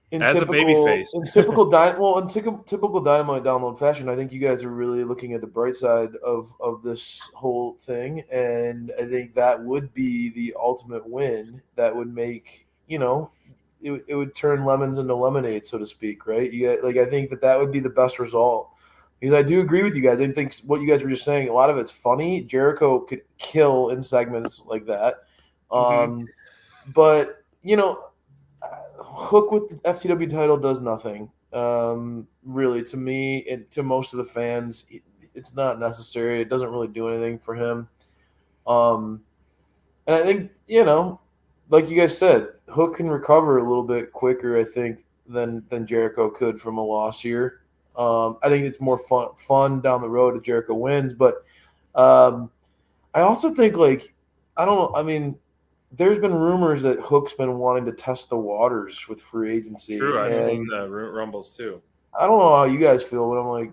in as typical, a babyface, in typical typical Dynamite download fashion, I think you guys are really looking at the bright side of this whole thing, and I think that would be the ultimate win. That would make it would turn lemons into lemonade, so to speak, right? I think that would be the best result. Because I do agree with you guys. I think what you guys were just saying, a lot of it's funny. Jericho could kill in segments like that. But, Hook with the FCW title does nothing. Really, to me and to most of the fans, it's not necessary. It doesn't really do anything for him. And I think, like you guys said, Hook can recover a little bit quicker, I think, than Jericho could from a loss here. I think it's more fun down the road if Jericho wins. But I also think, I don't know. I mean, there's been rumors that Hook's been wanting to test the waters with free agency. True, I've seen the rumbles too. I don't know how you guys feel, but I'm like,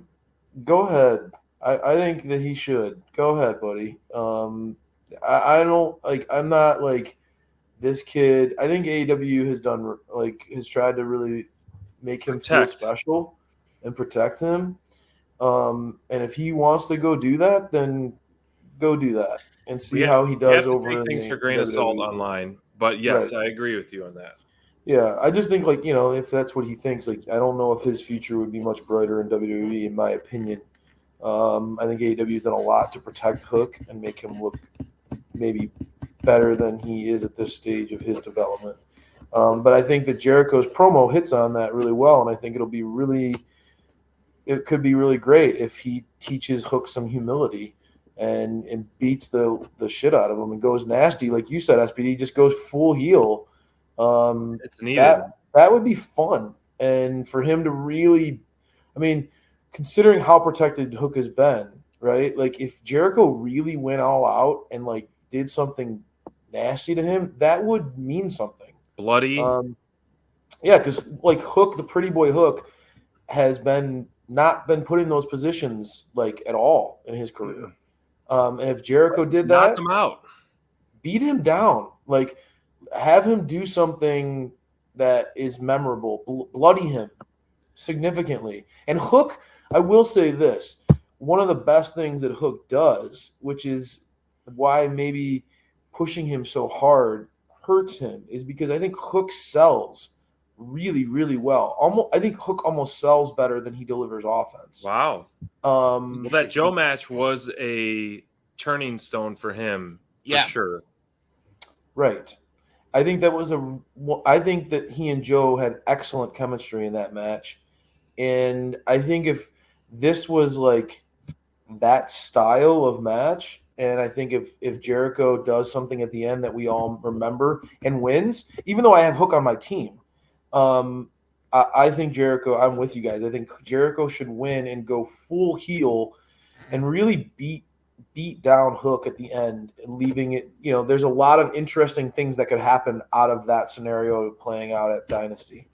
go ahead. I think that he should. Go ahead, buddy. I don't I'm not this kid. I think AEW has done has tried to really make him feel special and protect him. And if he wants to go do that, then go do that and see how he does over in things the for grain of salt online. But yes, I agree with you on that. Yeah, I just think if that's what he thinks, I don't know if his future would be much brighter in WWE, in my opinion. I think AEW's done a lot to protect Hook and make him look maybe better than he is at this stage of his development. But I think that Jericho's promo hits on that really well, and I think it could be really great if he teaches Hook some humility and beats the shit out of him and goes nasty, like you said, SPD, just goes full heel. It's needed. That would be fun, and for him to really, I mean, considering how protected Hook has been, right? If Jericho really went all out and did something nasty to him, that would mean something. Bloody. Yeah, because Hook, the pretty boy Hook, has not been put in those positions at all in his career. And if Jericho did that, knock him out, beat him down, have him do something that is memorable, bloody him significantly. And Hook, I will say this, one of the best things that Hook does, which is why maybe pushing him so hard hurts him, is because I think Hook sells really, really well. I think Hook almost sells better than he delivers offense. Wow. Well, that Joe match was a turning stone for him, for sure. Right. I think that he and Joe had excellent chemistry in that match. And I think if this was that style of match, and I think if Jericho does something at the end that we all remember and wins, even though I have Hook on my team, I think Jericho, I'm with you guys. I think Jericho should win and go full heel and really beat down Hook at the end, and leaving it, there's a lot of interesting things that could happen out of that scenario playing out at Dynasty.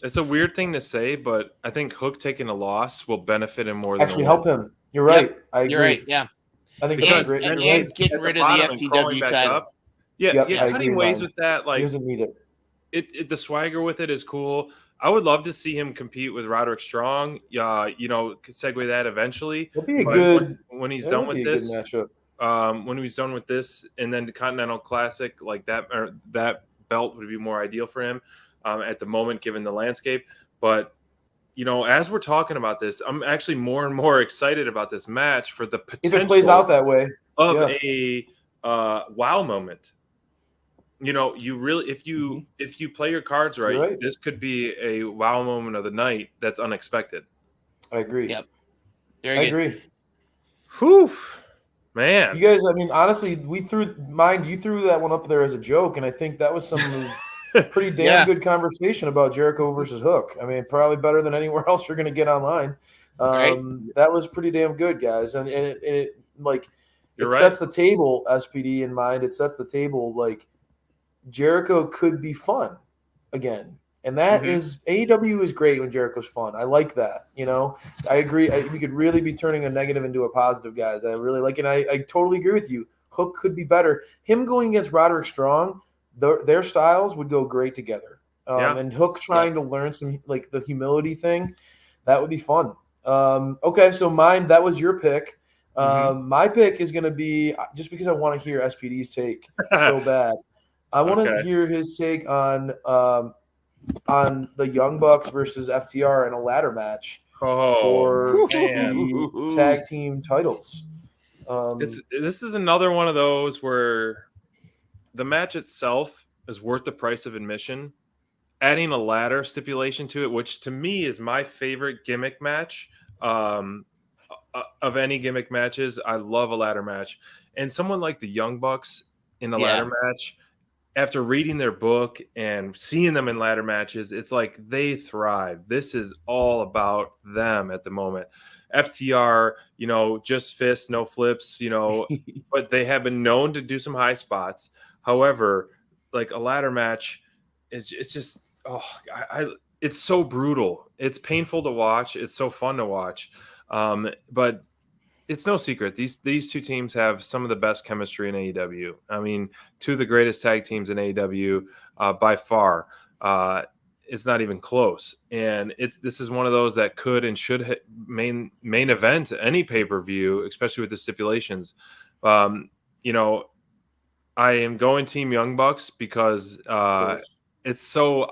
It's a weird thing to say, but I think Hook taking a loss will benefit him more than actually help him. You're right. Yep. I agree. You're right. Yeah. I think and getting rid of the FTW title. Cutting ways with that, he doesn't need it. The swagger with it is cool. I would love to see him compete with Roderick Strong. Segue that eventually. It'll be a good when he's done with this matchup. When he's done with this, and then the Continental Classic, that belt would be more ideal for him at the moment, given the landscape. But as we're talking about this, I'm actually more and more excited about this match for the potential. If it plays out that way, of a wow moment. You really, if you play your cards right, this could be a wow moment of the night that's unexpected. I agree. Yep. I agree. Whew, man. You guys, I mean, honestly, you threw that one up there as a joke, and I think that was some pretty damn good conversation about Jericho versus Hook. I mean, probably better than anywhere else you're going to get online. That was pretty damn good, guys, and it sets the table. SPD in mind, it sets the table. Like Jericho could be fun again. And that is AEW is great when Jericho's fun. I like that. You know, I agree. We could really be turning a negative into a positive, guys. I really like it. I totally agree with you. Hook could be better. Him going against Roderick Strong, their styles would go great together. And Hook trying to learn some like the humility thing, that would be fun. Okay, so that was your pick. My pick is going to be just because I want to hear SPD's take so bad. I want to hear his take on the Young Bucks versus FTR in a ladder match for the tag team titles. This is another one of those where the match itself is worth the price of admission. Adding a ladder stipulation to it, which to me is my favorite gimmick match of any gimmick matches. I love a ladder match. And someone like the Young Bucks in a ladder match, after reading their book and seeing them in ladder matches, it's like they thrive. This is all about them at the moment. FTR, just fists, no flips, but they have been known to do some high spots. However, like a ladder match it's just, it's so brutal. It's painful to watch. It's so fun to watch. But it's no secret. These two teams have some of the best chemistry in AEW. I mean, two of the greatest tag teams in AEW by far. It's not even close. And this is one of those that could and should main event any pay-per-view, especially with the stipulations. I am going Team Young Bucks because it's so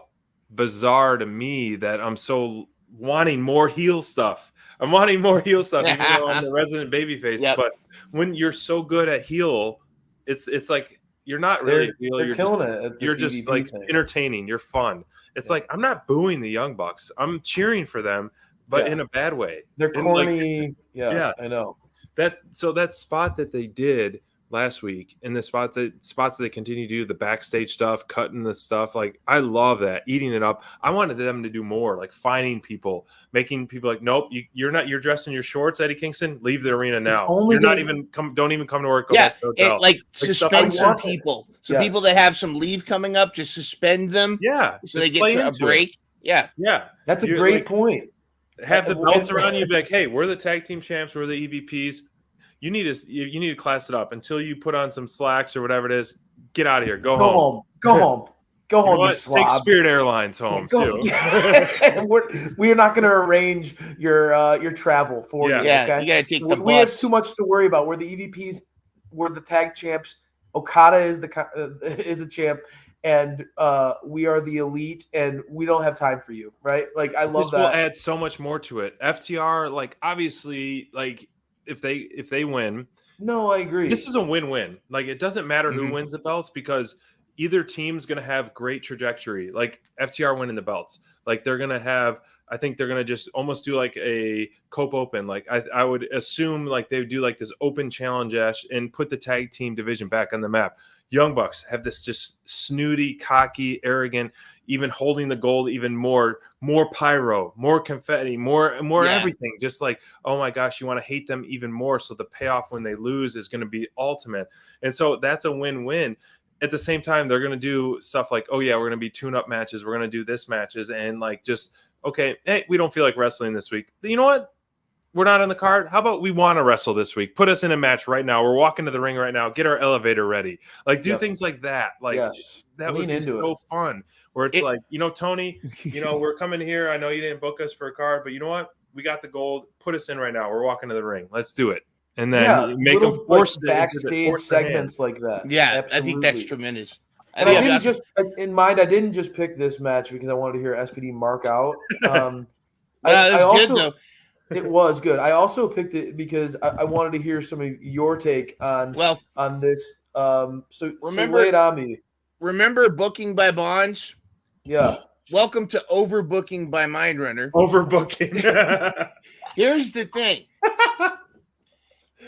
bizarre to me that I'm so wanting more heel stuff. I'm wanting more heel stuff, even though I'm the resident babyface. Yep. But when you're so good at heel, it's like you're not really a heel. You're killing it. You're just like entertaining. You're fun. It's like I'm not booing the Young Bucks. I'm cheering for them, but in a bad way. They're corny. I know. That spot that they did last week, and the spots that they continue to do, the backstage stuff, cutting the stuff, like I love that, eating it up. I wanted them to do more, like finding people, making people like, nope, you're dressed in your shorts, Eddie Kingston, leave the arena now. Don't even come to work. Go back to the hotel. Like suspend some people. So people that have some leave coming up, just suspend them. So they get to a break. Yeah. That's a great point. Have the belts around you, be like, hey, we're the tag team champs, we're the EVPs. You need to class it up until you put on some slacks or whatever it is. Get out of here. Go home. Go home. You slob. Take Spirit Airlines home too. We're not going to arrange your travel for you. Yeah, okay? you got to take the bus. We have too much to worry about. We're the EVPs. We're the tag champs. Okada is a champ, and we are the elite, and we don't have time for you, right? Like I love this that. Will add so much more to it. FTR, like obviously, like. If they win, no, I agree. This is a win-win. Like it doesn't matter who wins the belts because either team's going to have great trajectory. Like FTR winning the belts, like they're going to have. I think they're going to just almost do like a Cope Open. Like I would assume like they would do like this open challenge and put the tag team division back on the map. Young Bucks have this just snooty, cocky, arrogant, even holding the gold even more pyro, more confetti, more everything. Just like, oh my gosh, you want to hate them even more. So the payoff when they lose is going to be ultimate. And so that's a win-win. At the same time, they're going to do stuff like, oh yeah, we're going to be tune-up matches. We're going to do this matches. And like, just, okay, hey, we don't feel like wrestling this week. You know what? We're not on the card. How about we want to wrestle this week? Put us in a match right now. We're walking to the ring right now. Get our elevator ready. Like do things like that. Like that would be so fun. Where it's like, Tony, we're coming here. I know you didn't book us for a card, but you know what? We got the gold. Put us in right now. We're walking to the ring. Let's do it. And then make them force backstage segments like that. Yeah, absolutely. I think that's tremendous. I didn't just pick this match because I wanted to hear SPD mark out. It was good. I also picked it because I wanted to hear some of your take on this. So lay it on me. Remember Booking by Bonds? Yeah. Welcome to Overbooking by Mindrunner. Overbooking. Here's the thing.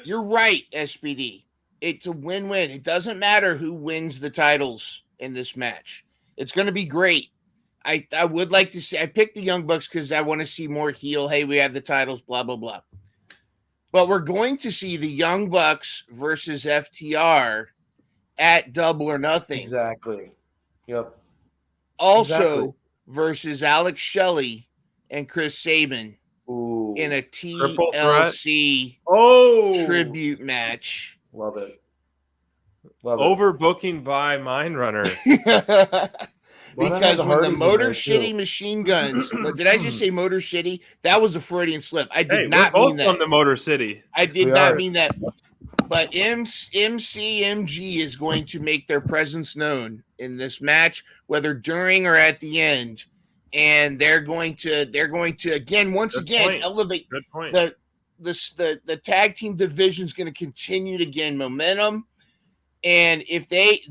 You're right, SPD. It's a win-win. It doesn't matter who wins the titles in this match. It's going to be great. I would like to see. I picked the Young Bucks because I want to see more heel. Hey, we have the titles. Blah blah blah. But we're going to see the Young Bucks versus FTR at Double or Nothing. Exactly. Yep. Also versus Alex Shelley and Chris Sabin in a TLC tribute match. Love it. Overbooking by Mind Runner. Because when the Motor City Machine Guns, did I just say Motor City? That was a Freudian slip. I did not mean that. From the Motor City. I did not mean that. But MCMG is going to make their presence known in this match, whether during or at the end. And they're going to again, elevate the tag team division is going to continue to gain momentum. And if they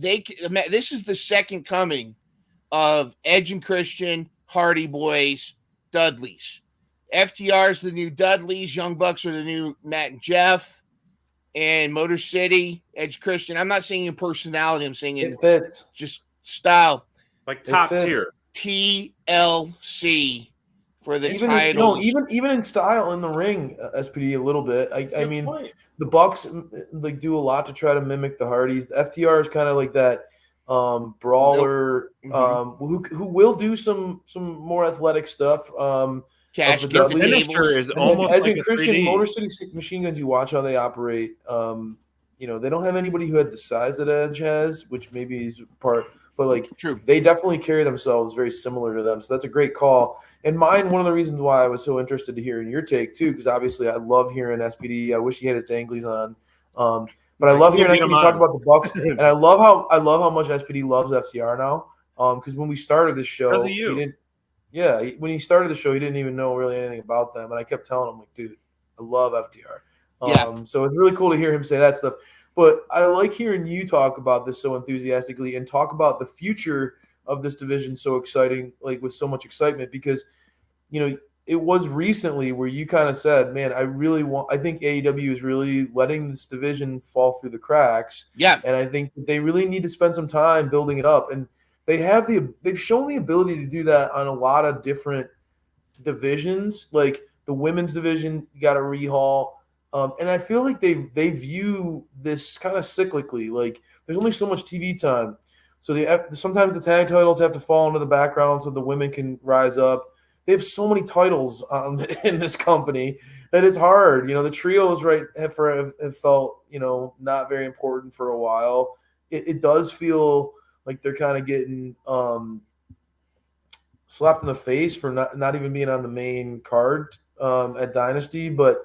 this is the second coming of Edge and Christian, Hardy Boys, Dudleys. FTR's the new Dudleys, Young Bucks are the new Matt and Jeff, and Motor City, Edge Christian. I'm not saying in personality, I'm saying it fits. Just style. Like top tier. TLC for the titles. No, even in style in the ring, SPD a little bit. I mean, the Bucks like do a lot to try to mimic the Hardys. The FTR is kind of like that brawler who will do some more athletic stuff. Cash the finisher is almost Edge like and Christian, Motor City Machine Guns. You watch how they operate. They don't have anybody who had the size that Edge has, which maybe is part. But like, they definitely carry themselves very similar to them. So that's a great call. And mine, one of the reasons why I was so interested to hear in your take too, because obviously I love hearing SPD. I wish he had his danglies on. But I love hearing SPD talk about the Bucks, and I love how much SPD loves FTR now. Because when we started this show, because of you. When he started the show, he didn't even know really anything about them, and I kept telling him like, dude, I love FTR. So it's really cool to hear him say that stuff. But I like hearing you talk about this so enthusiastically and talk about the future of this division so exciting, like with so much excitement, because it was recently where you kind of said, man, I think AEW is really letting this division fall through the cracks. Yeah. And I think they really need to spend some time building it up. And they've shown the ability to do that on a lot of different divisions. Like the women's division, you got to rehaul. And I feel like they view this kind of cyclically. Like there's only so much TV time. So sometimes the tag titles have to fall into the background so the women can rise up. They have so many titles in this company that it's hard. The trios have felt not very important for a while. It does feel like they're kind of getting slapped in the face for not even being on the main card at Dynasty, but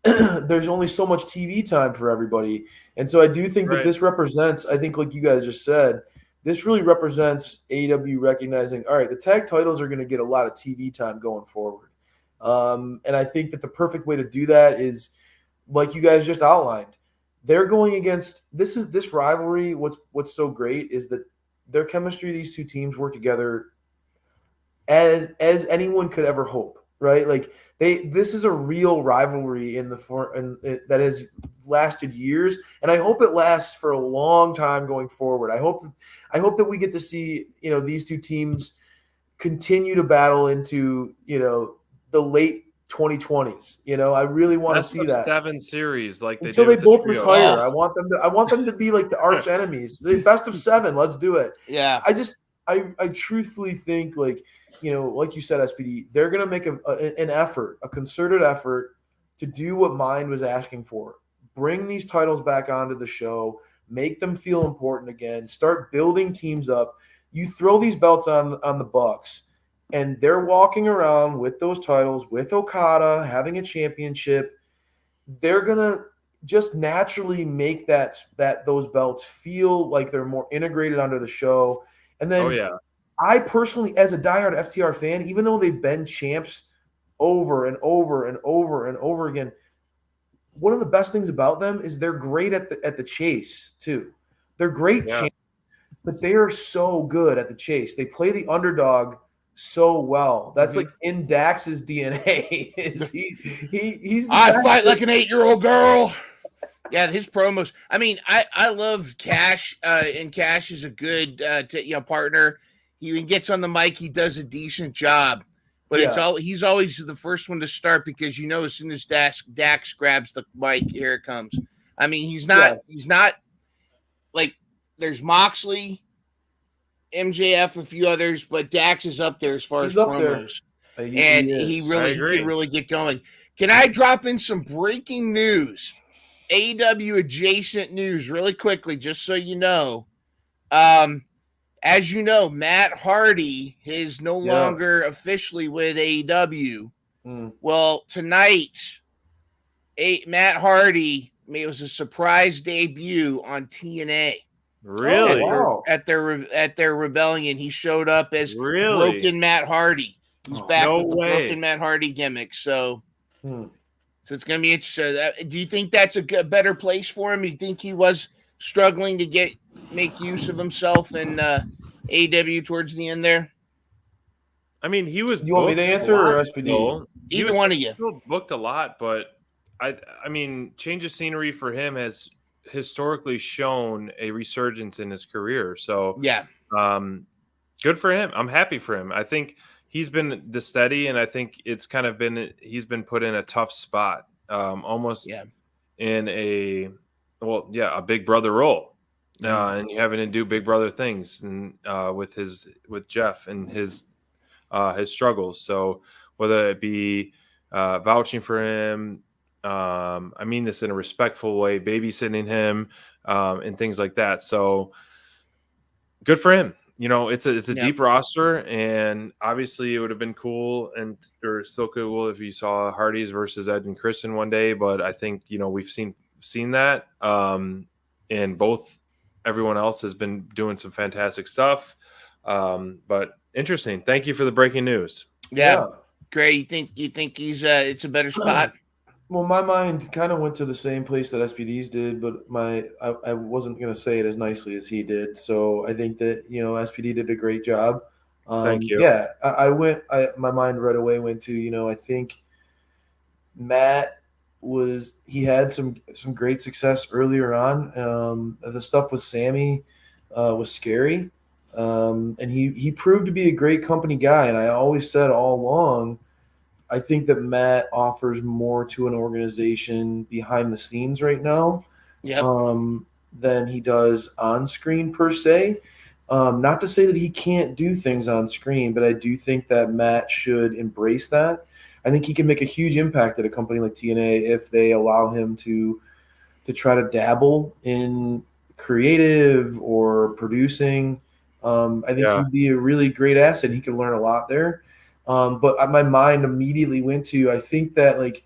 there's only so much TV time for everybody. And so I do think that this represents, I think like you guys just said, this really represents AEW recognizing, all right, the tag titles are going to get a lot of TV time going forward. And I think that the perfect way to do that is, like you guys just outlined, they're going against this rivalry. What's so great is that their chemistry, these two teams work together as anyone could ever hope, right? Like this is a real rivalry that has lasted years, and I hope it lasts for a long time going forward. I hope that we get to see these two teams continue to battle into the late 2020s. I really want to see that 7 series like until they both retire. I want them to be like the arch enemies. The best of 7. Let's do it. Yeah. I truthfully think like you said, SPD, they're going to make an effort, a concerted effort to do what Mind was asking for. Bring these titles back onto the show, make them feel important again, start building teams up. You throw these belts on the Bucks, and they're walking around with those titles, with Okada having a championship. They're going to just naturally make those belts feel like they're more integrated onto the show. And then I personally, as a diehard FTR fan, even though they've been champs over and over and over and over again, one of the best things about them is they're great at the chase too. They're great champs, but they are so good at the chase. They play the underdog so well. That's Mhm. like in Dax's DNA. He's the I guy fight that- like an 8-year-old girl. Yeah, his promos. I mean, I love Cash, and Cash is a good partner. He when he gets on the mic, he does a decent job. But he's always the first one to start because as soon as Dax grabs the mic, here it comes. I mean, he's not like there's Moxley, MJF, a few others, but Dax is up there as far as promos. He can really get going. Can I drop in some breaking news? AEW adjacent news really quickly, just so you know. As you know, Matt Hardy is no longer officially with AEW. Well, tonight, Matt Hardy was a surprise debut on TNA. Really? At their Rebellion, he showed up as Broken Matt Hardy. He's back with the Broken Matt Hardy gimmick. So it's going to be interesting. Do you think that's a better place for him? Do you think he was struggling to make use of himself in AEW towards the end there? I mean, he was. You want me to answer or SPD? Either one of you. Still booked a lot, but I mean, change of scenery for him has historically shown a resurgence in his career. So yeah, good for him. I'm happy for him. I think he's been the steady, and I think it's kind of been he's been put in a tough spot, almost in a big brother role, and you having to do big brother things, and with Jeff and his struggles. So whether it be vouching for him, I mean this in a respectful way, babysitting him, and things like that. So good for him. It's a deep roster, and obviously it would have been cool or still cool if you saw Hardys versus Ed and Christian one day. But I think we've seen that, and everyone else has been doing some fantastic stuff. But interesting. Thank you for the breaking news. Yeah. Great. You think he's it's a better spot? Well, my mind kind of went to the same place that SPD's did, but I wasn't going to say it as nicely as he did. So I think that SPD did a great job. Thank you. Yeah, my mind right away went to I think Matt he had some great success earlier on. The stuff with Sammy was scary, and he proved to be a great company guy. And I always said all along, I think that Matt offers more to an organization behind the scenes right now than he does on screen per se. Not to say that he can't do things on screen, but I do think that Matt should embrace that. I think he can make a huge impact at a company like TNA if they allow him to try to dabble in creative or producing. I think he'd be a really great asset. He could learn a lot there. But my mind immediately went to, I think that like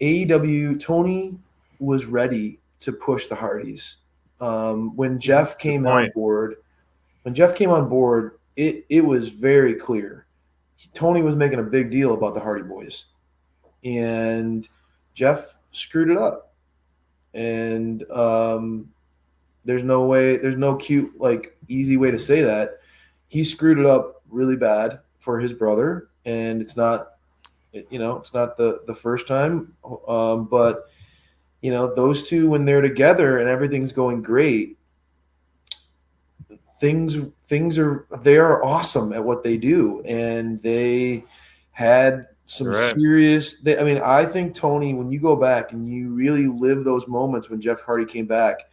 AEW, Tony was ready to push the Hardys. When Jeff came on board, it was very clear. Tony was making a big deal about the Hardy Boys, and Jeff screwed it up. And there's no cute, like easy way to say that. He screwed it up really bad for his brother, and it's not the first time, but those two, when they're together and everything's going great, they are awesome at what they do, and they had some serious. I think Tony, when you go back and you really live those moments when Jeff Hardy came back,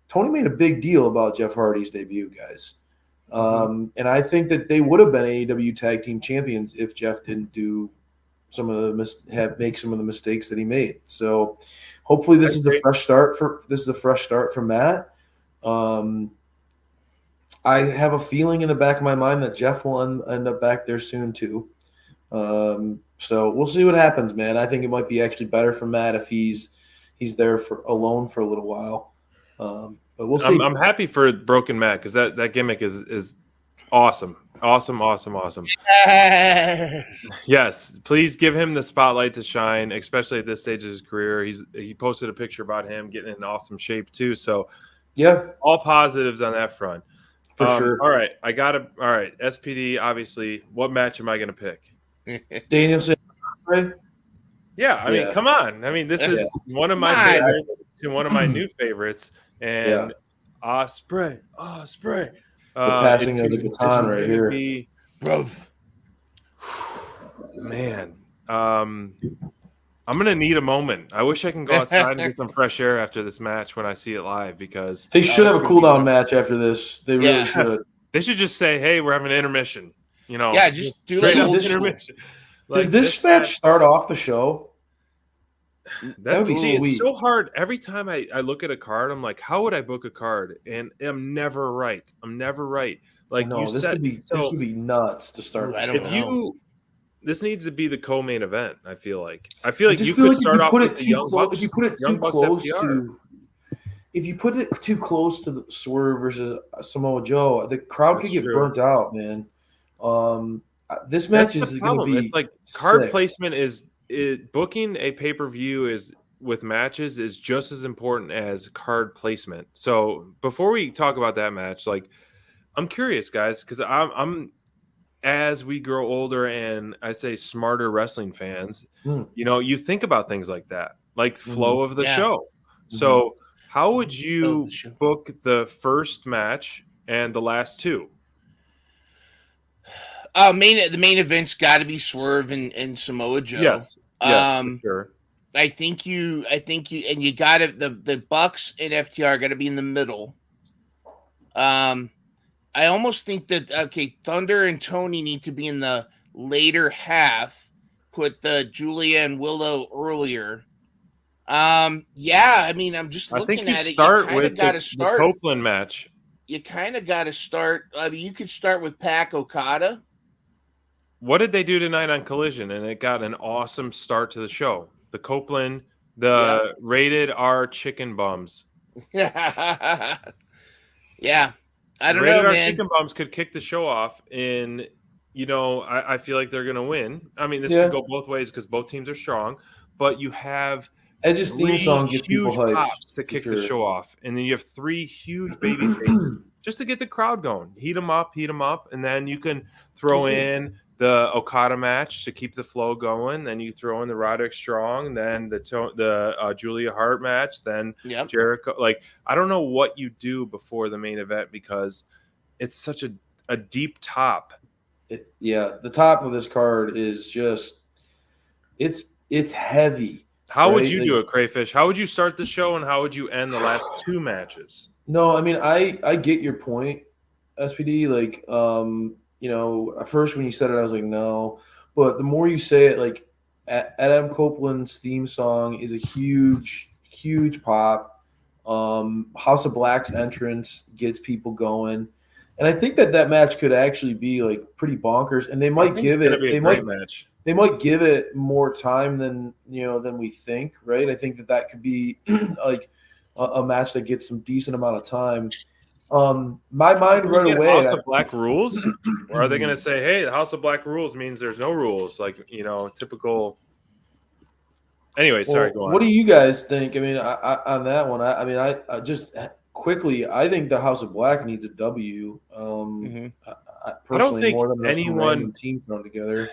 Tony made a big deal about Jeff Hardy's debut, guys. And I think that they would have been AEW Tag Team Champions if Jeff didn't do make some of the mistakes that he made. So hopefully this is a fresh start for Matt. I have a feeling in the back of my mind that Jeff will end up back there soon too. So we'll see what happens, man. I think it might be actually better for Matt if he's there alone for a little while. But we'll see. I'm happy for Broken Matt because that gimmick is awesome. Awesome. Yes. Please give him the spotlight to shine, especially at this stage of his career. He posted a picture about him getting in awesome shape too. So yeah, all positives on that front. For sure. All right, all right, SPD. Obviously, what match am I going to pick? Danielson. Right? Yeah, I mean, come on. I mean, this is one of my favorites to one of my new favorites, and Osprey. The passing of the baton right here, bro. Man, I'm gonna need a moment. I wish I can go outside and get some fresh air after this match when I see it live, because they should have a cool down match after this. They really should. They should just say, "Hey, we're having an intermission." You know, just do like an intermission. Does this match start off the show? That would be sweet. It's so hard. Every time I look at a card, I'm like, how would I book a card? And I'm never right. Like, no, this would be nuts to start. This needs to be the co-main event. I feel like you could start off with the Young Bucks. If you put it too close to, if you put it too close to the Swerve versus Samoa Joe, the crowd could get burnt out, man. This match is going to be it's like card placement is booking a pay-per-view is with matches is just as important as card placement. So before we talk about that match, like, I'm curious, guys, because I'm as we grow older and I say smarter wrestling fans, you know, you think about things like that, like flow of the show. So how would you book the first match and the last two? The main event's got to be Swerve and Samoa Joe. Yes, for sure. I think you, and you got it. The Bucks and FTR got to be in the middle. I almost think that Thunder and Tony need to be in the later half. Put the Julia and Willow earlier. I mean, I'm just looking at it. You kind of got to start the Copeland match. You kind of got to start. I mean, you could start with Pac Okada. What did they do tonight on Collision? And it got an awesome start to the show. The Copeland, the rated R chicken bums. Yeah. I don't rated know, R man. Chicken bums could kick the show off, and you know, I feel like they're going to win. I mean, this could go both ways because both teams are strong, but you have Edge's theme song gets huge people hyped pops to kick the show off, and then you have three huge baby faces just to get the crowd going. Heat them up, and then you can throw in the Okada match to keep the flow going. Then you throw in the Roderick Strong, then the Julia Hart match, then Jericho. Like, I don't know what you do before the main event because it's such a deep top. The top of this card is just it's heavy. How would you do it, Crayfish? How would you start the show, and how would you end the last two matches? No, I mean, I get your point, SPD. Like, you know, at first when you said it, I was like, no. But the more you say it, like, Adam Copeland's theme song is a huge, huge pop. House of Black's entrance gets people going. And I think that match could actually be, like, pretty bonkers. And they might give it – they might give it more time than we think, right? I think that could be, like, a match that gets some decent amount of time. My mind right away. House of Black rules, or are they going to say, "Hey, the House of Black rules means there's no rules"? Like, you know, typical. Anyway, sorry. Go on. What do you guys think? I mean, on that one, I just quickly, I think the House of Black needs a W. Personally, I don't think more than anyone team thrown together.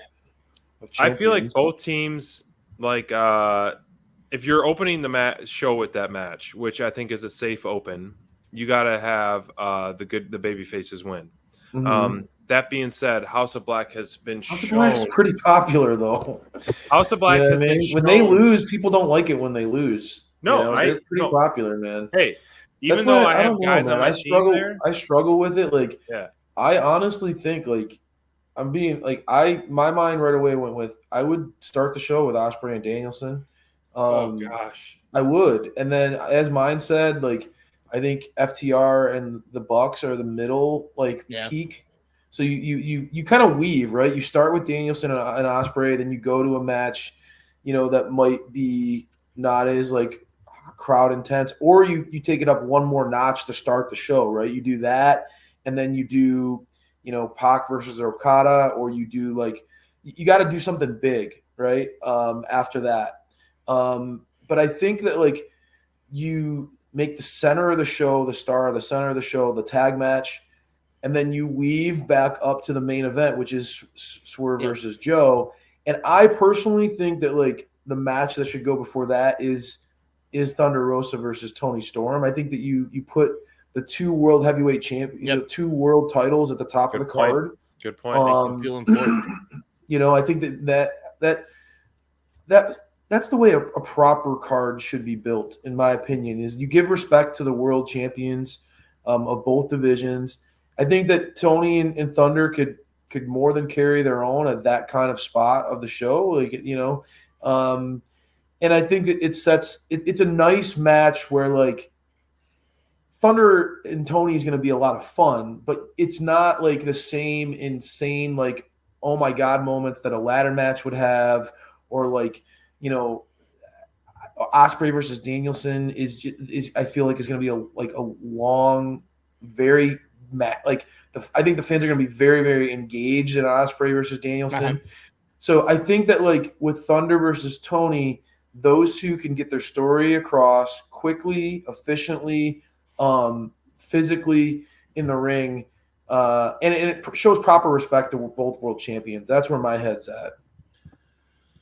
I feel like both teams, like, if you're opening the show with that match, which I think is a safe open, you got to have the baby faces win. That being said, House of Black has been shown. House of Black's pretty popular, though. House of Black has been shown. When they lose, people don't like it when they lose. No, they're pretty popular, man. Hey, even though I have guys on my struggle, team there, I struggle with it. Like, I honestly think, like, I'm being like my mind right away went with I would start the show with Ospreay and Danielson. Oh gosh, I would, and then as mine said, like, I think FTR and the Bucks are the middle, like, peak. So you kind of weave, right? You start with Danielson and Ospreay, then you go to a match, you know, that might be not as, like, crowd intense, or you take it up one more notch to start the show, right? You do that, and then you do, you know, Pac versus Okada, or you do, like, you got to do something big, right? After that. But I think that, like, you make the center of the show, the star of the center of the show, the tag match, and then you weave back up to the main event, which is Swerve Yep. versus Joe. And I personally think that like the match that should go before that is Thunder Rosa versus Tony Storm. I think that you put the two world heavyweight the two world titles at the top of the card. Good point. Make them feel important. You know, I think that's the way a proper card should be built, in my opinion, is you give respect to the world champions of both divisions. I think that Tony and Thunder could more than carry their own at that kind of spot of the show. Like, you know, and I think that it's a nice match where like Thunder and Tony is going to be a lot of fun, but it's not like the same insane, like, oh my God moments that a ladder match would have, or like, you know, Ospreay versus Danielson is I feel like is going to be a long, very I think the fans are going to be very, very engaged in Ospreay versus Danielson. Uh-huh. So I think that like with Thunder versus Tony, those two can get their story across quickly, efficiently, physically in the ring, and it shows proper respect to both world champions. That's where my head's at.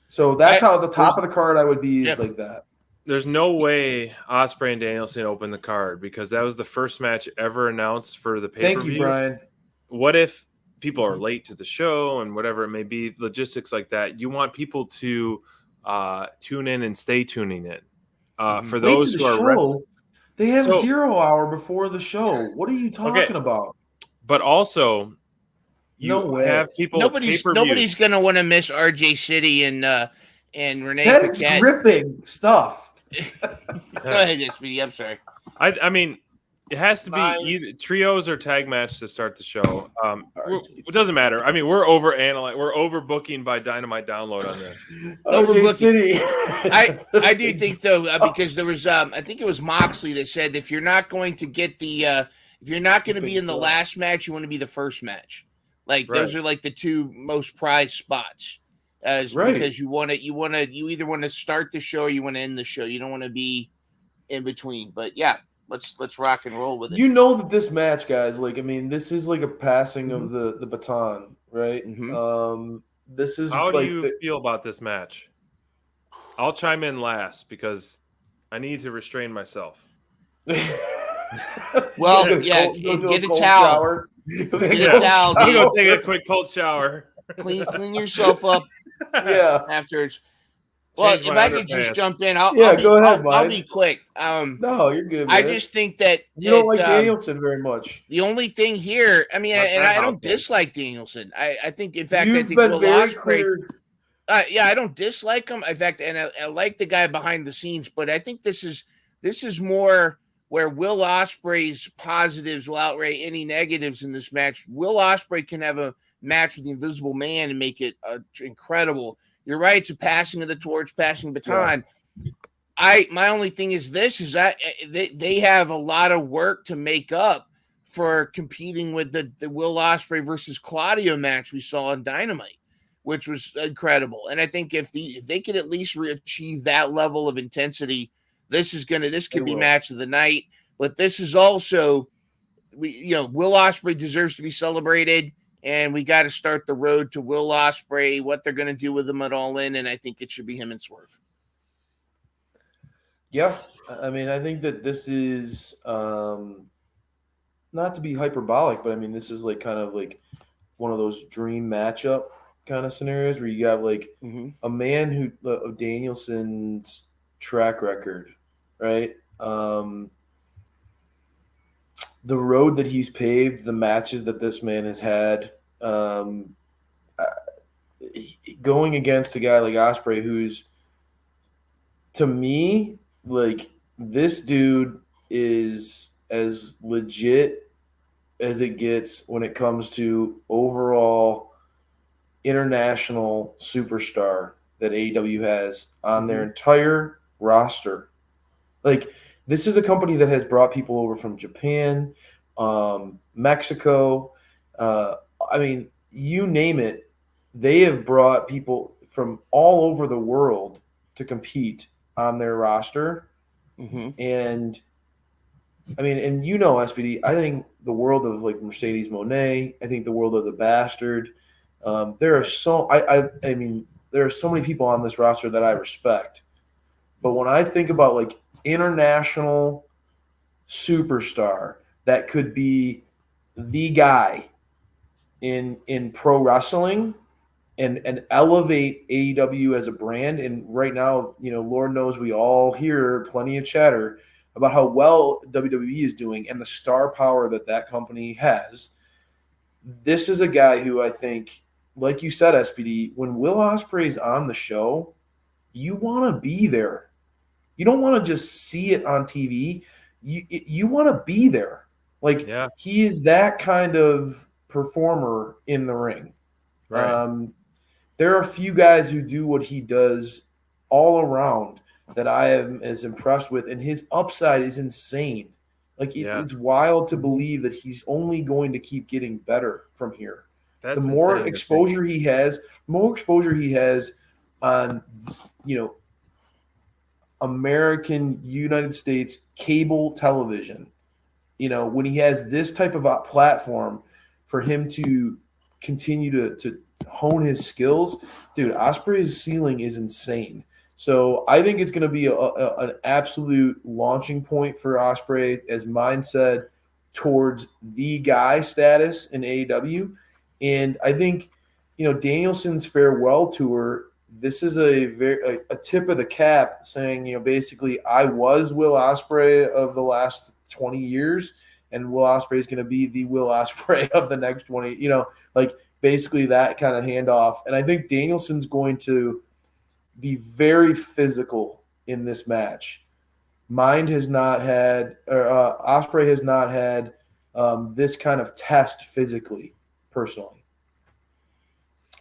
So that's how the top of the card I would be is like that. There's no way Ospreay and Danielson opened the card because that was the first match ever announced for the pay-per-view. Thank you, Brian. What if people are late to the show and whatever it may be, logistics like that? You want people to tune in and stay tuning in. For those who are wrestling, they have 0 hour before the show. What are you talking about? But also, you have people. Nobody's going to want to miss RJ City and Renee. That's Paquette. gripping stuff. Go ahead, Speedy. I'm sorry. I mean, it has to be either trios or tag match to start the show. It doesn't matter. I mean, we're overbooking by Dynamite download on this. City. I do think though, because there was I think it was Moxley that said if you're not going to get the if you're not going to be in the last match, you want to be the first match. Like those are like the two most prized spots. Because you either want to start the show or you want to end the show. You don't want to be in between. But yeah, let's rock and roll with it. You know that this match, guys, like I mean, this is like a passing of the baton, right? This is how do you feel about this match? I'll chime in last because I need to restrain myself. Well, yeah, get a towel. Get a towel. I'm gonna take a quick cold shower. Clean yourself up. Yeah. Afterwards. Well, if I could just jump in, I'll be quick. No, you're good. Man. I just think that you don't like Danielson very much. The only thing here, I mean, I don't dislike Danielson. I think, in fact, I think Will Ospreay. I don't dislike him. In fact, and I like the guy behind the scenes, but I think this is more where Will Ospreay's positives will outweigh any negatives in this match. Will Ospreay can have a match with the Invisible Man and make it incredible. You're right, it's a passing of the torch, passing baton. Yeah. My only thing is this is that they have a lot of work to make up for competing with the Will Ospreay versus Claudio match we saw on Dynamite, which was incredible. And I think if they could at least achieve that level of intensity, this could be match of the night. But this is also Will Ospreay deserves to be celebrated. And we got to start the road to Will Ospreay, what they're going to do with him at All In, and I think it should be him and Swerve. Yeah, I mean, I think that this is not to be hyperbolic, but I mean, this is like kind of like one of those dream matchup kind of scenarios where you have like a man who of Danielson's track record, right? The road that he's paved, the matches that this man has had, going against a guy like Ospreay, who's, to me, like, this dude is as legit as it gets when it comes to overall international superstar that AEW has on their entire roster. Like, this is a company that has brought people over from Japan, Mexico. I mean, you name it. They have brought people from all over the world to compete on their roster. And I mean, and you know, SPD, I think the world of like Mercedes Monet, I think the world of the Bastard. There are I mean, there are so many people on this roster that I respect. But when I think about like international superstar that could be the guy in pro wrestling and elevate AEW as a brand. And right now, you know, Lord knows we all hear plenty of chatter about how well WWE is doing and the star power that that company has. This is a guy who I think, like you said, SPD, when Will Ospreay's on the show, you want to be there. You don't want to just see it on TV. You want to be there. Like he is that kind of performer in the ring. Right. There are a few guys who do what he does all around that I am as impressed with, and his upside is insane. Like it's wild to believe that he's only going to keep getting better from here. That's the more insane. exposure he has, on, you know, American United States cable television. You know, when he has this type of a platform for him to continue to hone his skills, dude, Ospreay's ceiling is insane. So I think it's going to be an absolute launching point for Ospreay, as mine said, towards the guy status in AEW. And I think, you know, Danielson's farewell tour, this is a tip of the cap saying, you know, basically I was Will Ospreay of the last 20 years, and Will Ospreay is going to be the Will Ospreay of the next 20, you know, like basically that kind of handoff. And I think Danielson's going to be very physical in this match. Ospreay has not had this kind of test physically, personally.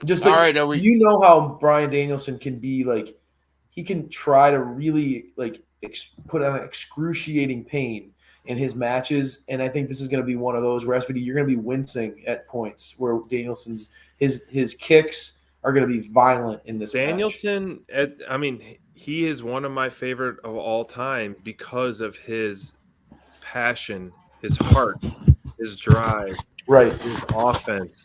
Just like, all right, you know how Bryan Danielson can be like, he can try to really like put on excruciating pain in his matches, and I think this is going to be one of those where you're going to be wincing at points where Danielson's his kicks are going to be violent in this Danielson, I mean, he is one of my favorite of all time because of his passion, his heart, his drive, right, his offense,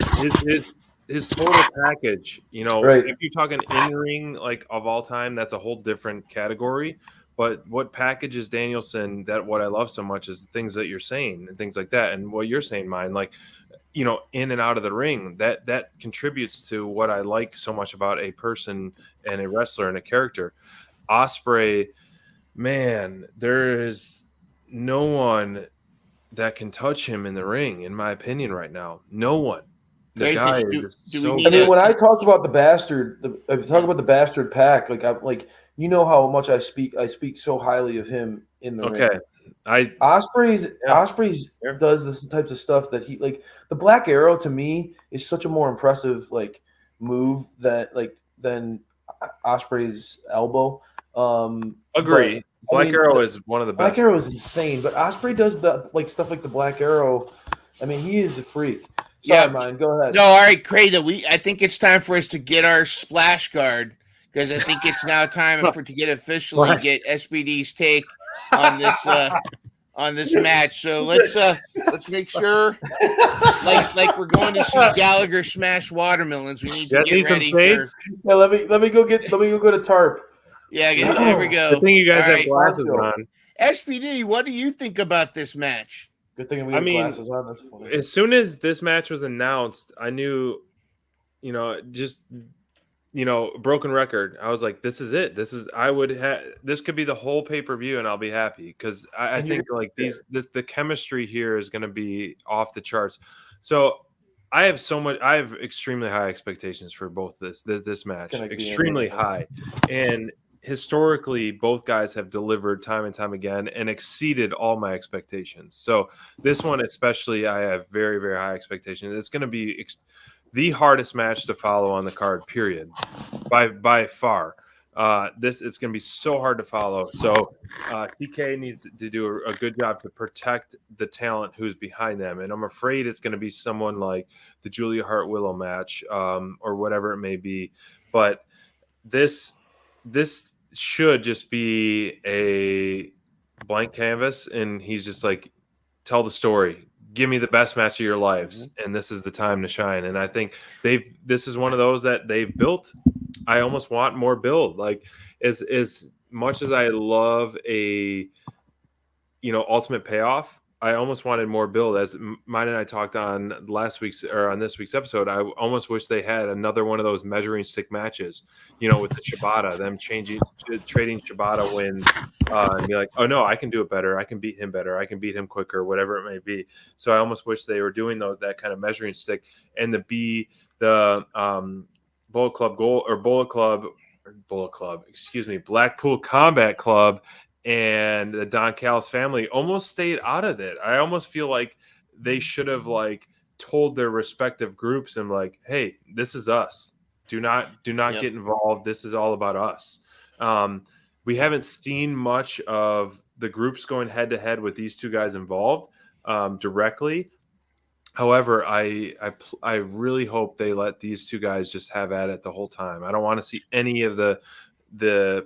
his total package. You know, right. If you're talking in ring like of all time, that's a whole different category. But what packages Danielson, that what I love so much is things that you're saying and things like that, and what you're saying, mine, like, you know, in and out of the ring, that contributes to what I like so much about a person and a wrestler and a character. Ospreay, man, there is no one that can touch him in the ring, in my opinion, right now. No one. The guy is so. I mean, when I talk about the Bastard, I talk about the Bastard pack. Like I'm like, you know how much I speak so highly of him in the ring. Ospreay's does this types of stuff that he like. The Black Arrow to me is such a more impressive like move than Ospreay's elbow. Agree. Black Arrow is one of the best. Black Arrow is insane, but Ospreay does the like stuff like the Black Arrow. I mean, he is a freak. Sorry, mine. Go ahead. No, all right, Crayda. I think it's time for us to get our splash guard, because I think it's now time to get officially get SBD's take on this match. So let's make sure like we're going to see Gallagher smash watermelons. We need to get ready for. Yeah, let me go get a tarp. Yeah, there we go. I think you guys have glasses on. SPD, what do you think about this match? Good thing we have glasses on. That's funny. As soon as this match was announced, I knew, you know, just, you know, broken record. I was like, this is it. This could be the whole pay-per-view and I'll be happy, because I think like the chemistry here is going to be off the charts. So I have extremely high expectations for both this match, extremely high. And historically, both guys have delivered time and time again and exceeded all my expectations. So this one, especially, I have very, very high expectations. It's going to be the hardest match to follow on the card, period, by far. It's going to be so hard to follow. So TK needs to do a good job to protect the talent who's behind them. And I'm afraid it's going to be someone like the Julia Hart Willow match, or whatever it may be. But this should just be blank canvas, and he's just like, tell the story. Give me the best match of your lives, and this is the time to shine. And I think this is one of those that they've built. I almost want more build. Like as much as I love a ultimate payoff, I almost wanted more build. As mine and I talked on this week's episode, I almost wish they had another one of those measuring stick matches, with the Shibata, them trading Shibata wins, and be like, oh no, I can do it better. I can beat him better. I can beat him quicker, whatever it may be. So I almost wish they were doing that kind of measuring stick, and the Bullet Club, excuse me, Blackpool Combat Club and the Don Callis family almost stayed out of it. I almost feel like they should have told their respective groups and hey, this is us. Do not get involved. This is all about us. We haven't seen much of the groups going head to head with these two guys involved directly. However, I really hope they let these two guys just have at it the whole time. I don't want to see any of the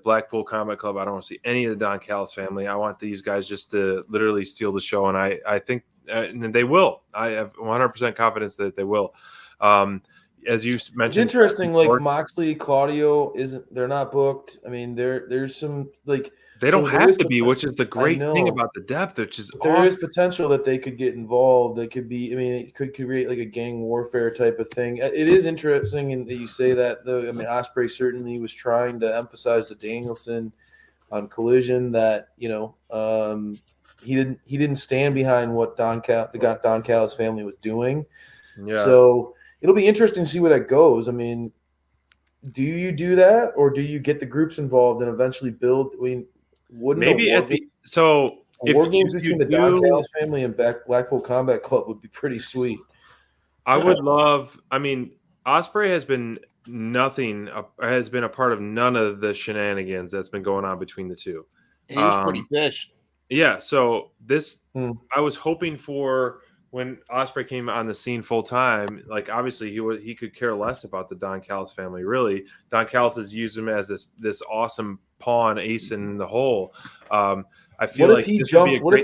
Blackpool Combat Club. I don't want to see any of the Don Callis family. I want these guys just to literally steal the show, and I think and they will. I have 100% confidence that they will. As you mentioned, it's interesting. Moxley, Claudio they're not booked. I mean, there's some they don't have to be, which is the great thing about the depth. Which is there is potential that they could get involved. They could be. I mean, it could create a gang warfare type of thing. It is interesting, that you say that. Though I mean, Ospreay certainly was trying to emphasize to Danielson on Collision that he didn't stand behind what Don Callis family was doing. Yeah. So it'll be interesting to see where that goes. I mean, do you do that, or do you get the groups involved and eventually build? I mean, maybe war games between the Don Callis family and Blackpool Combat Club would be pretty sweet. I would love. I mean, Ospreay has been a part of none of the shenanigans that's been going on between the two. He was pretty pissed. Yeah. So I was hoping for when Ospreay came on the scene full time. Obviously he could care less about the Don Callis family. Really, Don Callis has used him as this awesome pawn ace in the hole. I feel what if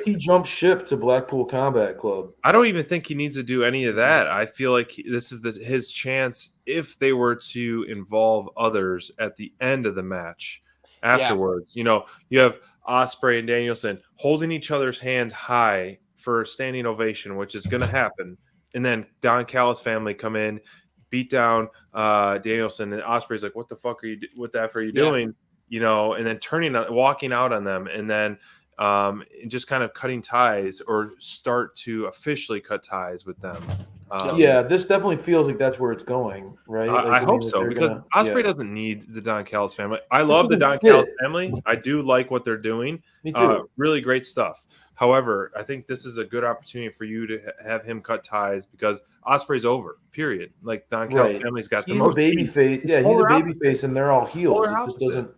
he jumped ship to Blackpool Combat Club? I don't even think he needs to do any of that. I feel like this is his chance if they were to involve others at the end of the match afterwards. You have Ospreay and Danielson holding each other's hand high for a standing ovation, which is going to happen. And then Don Callis family come in, beat down Danielson, and Ospreay's like, what the fuck are you doing? And then walking out on them, and then just kind of cutting ties or start to officially cut ties with them. This definitely feels like that's where it's going, right? I hope so, because Ospreay doesn't need the Don Callis family. I love the Don Callis family. I do like what they're doing. Me too. Really great stuff. However, I think this is a good opportunity for you to have him cut ties, because Ospreay's over, period. Don Callis family's got the most baby face. Yeah, he's a baby face, and they're all heels. It just doesn't.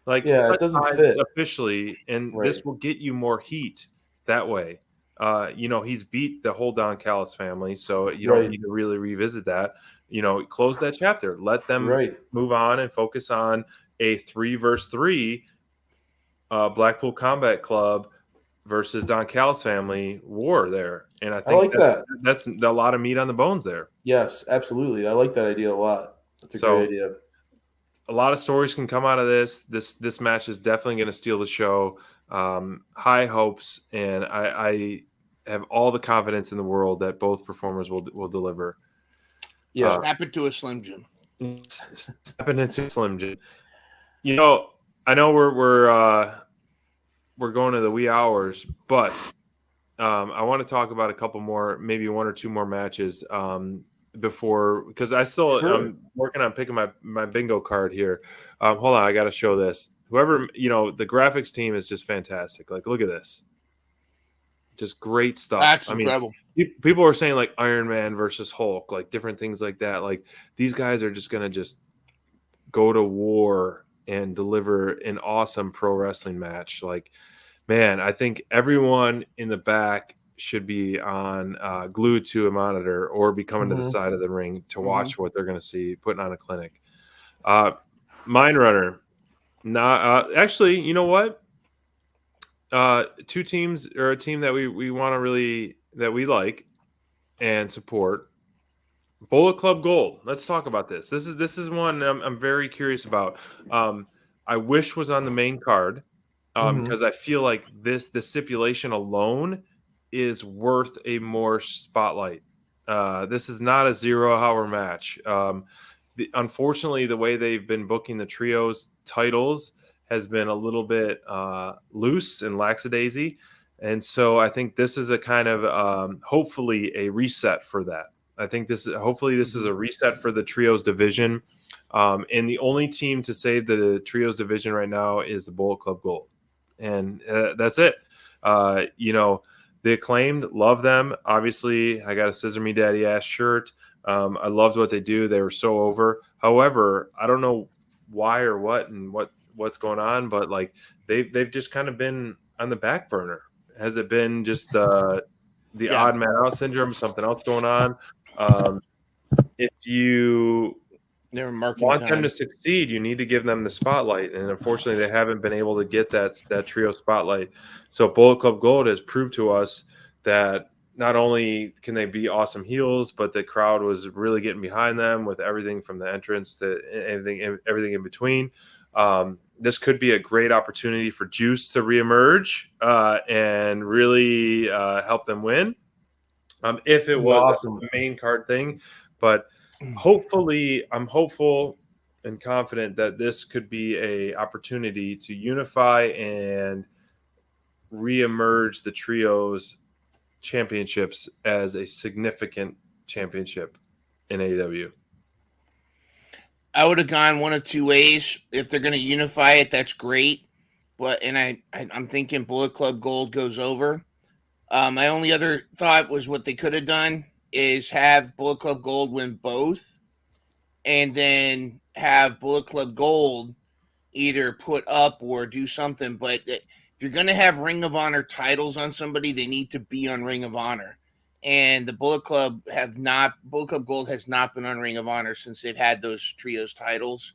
It doesn't fit officially, and this will get you more heat that way. He's beat the whole Don Callis family, so you don't need to really revisit that. Close that chapter. Let them move on and focus on a 3-versus-3 Blackpool Combat Club versus Don Callis family war there. And I think that's a lot of meat on the bones there. Yes, absolutely. I like that idea a lot. That's a great idea. A lot of stories can come out of this. This match is definitely going to steal the show. High hopes, and I have all the confidence in the world that both performers will deliver. Yeah, snap it to a Slim Jim. Snap it into a Slim Jim. I know we're going to the wee hours, but I want to talk about a couple more, maybe one or two more matches before, because I'm working on picking my bingo card here. Hold on, I got to show this. Whoever, the graphics team is just fantastic. Look at this. Just great stuff. That's incredible. People are saying Iron Man versus Hulk, different things like that. These guys are just going to go to war and deliver an awesome pro wrestling match. Man, I think everyone in the back should be on glued to a monitor or be coming to the side of the ring to watch what they're going to see, putting on a clinic. Mind Runner. Actually, you know what? two teams, or a team that we want to really, that we like and support. Bullet Club Gold. Let's talk about this. This is one I'm very curious about. I wish was on the main card because I feel like the stipulation alone is worth a more spotlight. This is not a 0-hour match. Unfortunately, the way they've been booking the trios titles has been a little bit loose and lackadaisy. And so I think this is a kind of hopefully a reset for that. I think this is a reset for the trios division. And the only team to save the trios division right now is the Bullet Club Gold. And that's it. The Acclaimed, love them. Obviously, I got a Scissor Me Daddy ass shirt. I loved what they do. They were so over. However, I don't know why or what and what's going on, but like they've just kind of been on the back burner. Has it been just the odd man out syndrome, something else going on? If you want them to succeed, you need to give them the spotlight, and unfortunately they haven't been able to get that trio spotlight. So Bullet Club Gold has proved to us that not only can they be awesome heels, but the crowd was really getting behind them with everything from the entrance to everything in between. This could be a great opportunity for Juice to reemerge and really help them win. If it was awesome. The main card thing, but hopefully, I'm hopeful and confident that this could be a opportunity to unify and reemerge the trios championships as a significant championship in AEW. I would have gone one of two ways. If they're going to unify it, that's great. But I'm thinking Bullet Club Gold goes over. My only other thought was what they could have done is have Bullet Club Gold win both, and then have Bullet Club Gold either put up or do something. But if you're going to have Ring of Honor titles on somebody, they need to be on Ring of Honor. And the Bullet Club Gold has not been on Ring of Honor since they've had those trios titles.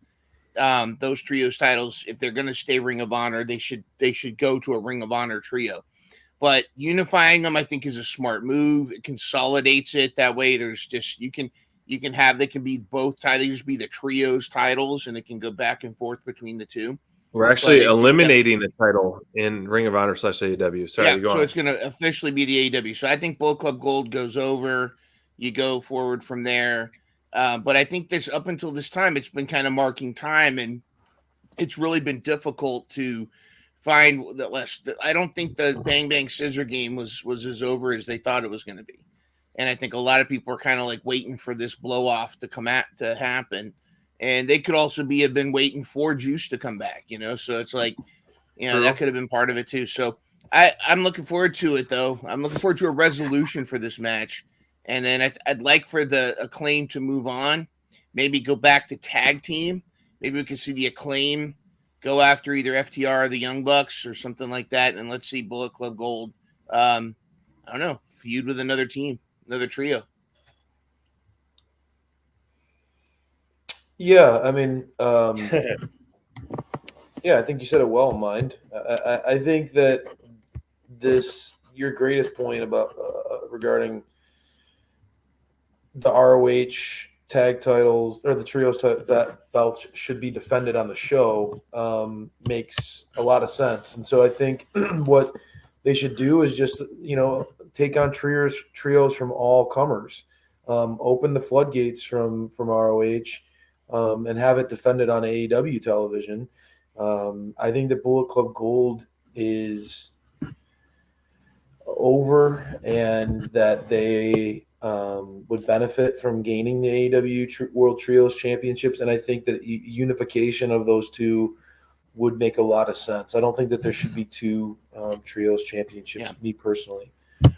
Those trios titles, if they're going to stay Ring of Honor, they should go to a Ring of Honor trio. But unifying them, I think, is a smart move. It consolidates it. That way, there's just they can be both titles. They just be the trios titles, and it can go back and forth between the two. We're actually eliminating the title in Ring of Honor / AEW. Sorry, so it's going to officially be the AEW. So I think Bullet Club Gold goes over. You go forward from there. But I think this, up until this time, it's been kind of marking time, and it's really been difficult to find that less. I don't think the Bang Bang Scissor game was as over as they thought it was going to be. And I think a lot of people are kind of like waiting for this blow off to happen. And they could also have been waiting for Juice to come back, So it's like, that could have been part of it too. So I'm looking forward to it, though. I'm looking forward to a resolution for this match. And then I'd like for the Acclaim to move on, maybe go back to tag team. Maybe we could see the Acclaim go after either FTR or the Young Bucks or something like that. And let's see Bullet Club Gold, I don't know, feud with another team, another trio. Yeah, I mean, yeah, I think you said it well, Mind. I think that your greatest point about regarding the ROH tag titles or the trios that belts should be defended on the show makes a lot of sense. And so I think what they should do is just, take on trios from all comers, open the floodgates from ROH. And have it defended on AEW television. I think that Bullet Club Gold is over, and that they would benefit from gaining the AEW World Trios Championships. And I think that unification of those two would make a lot of sense. I don't think that there should be two Trios Championships, me personally.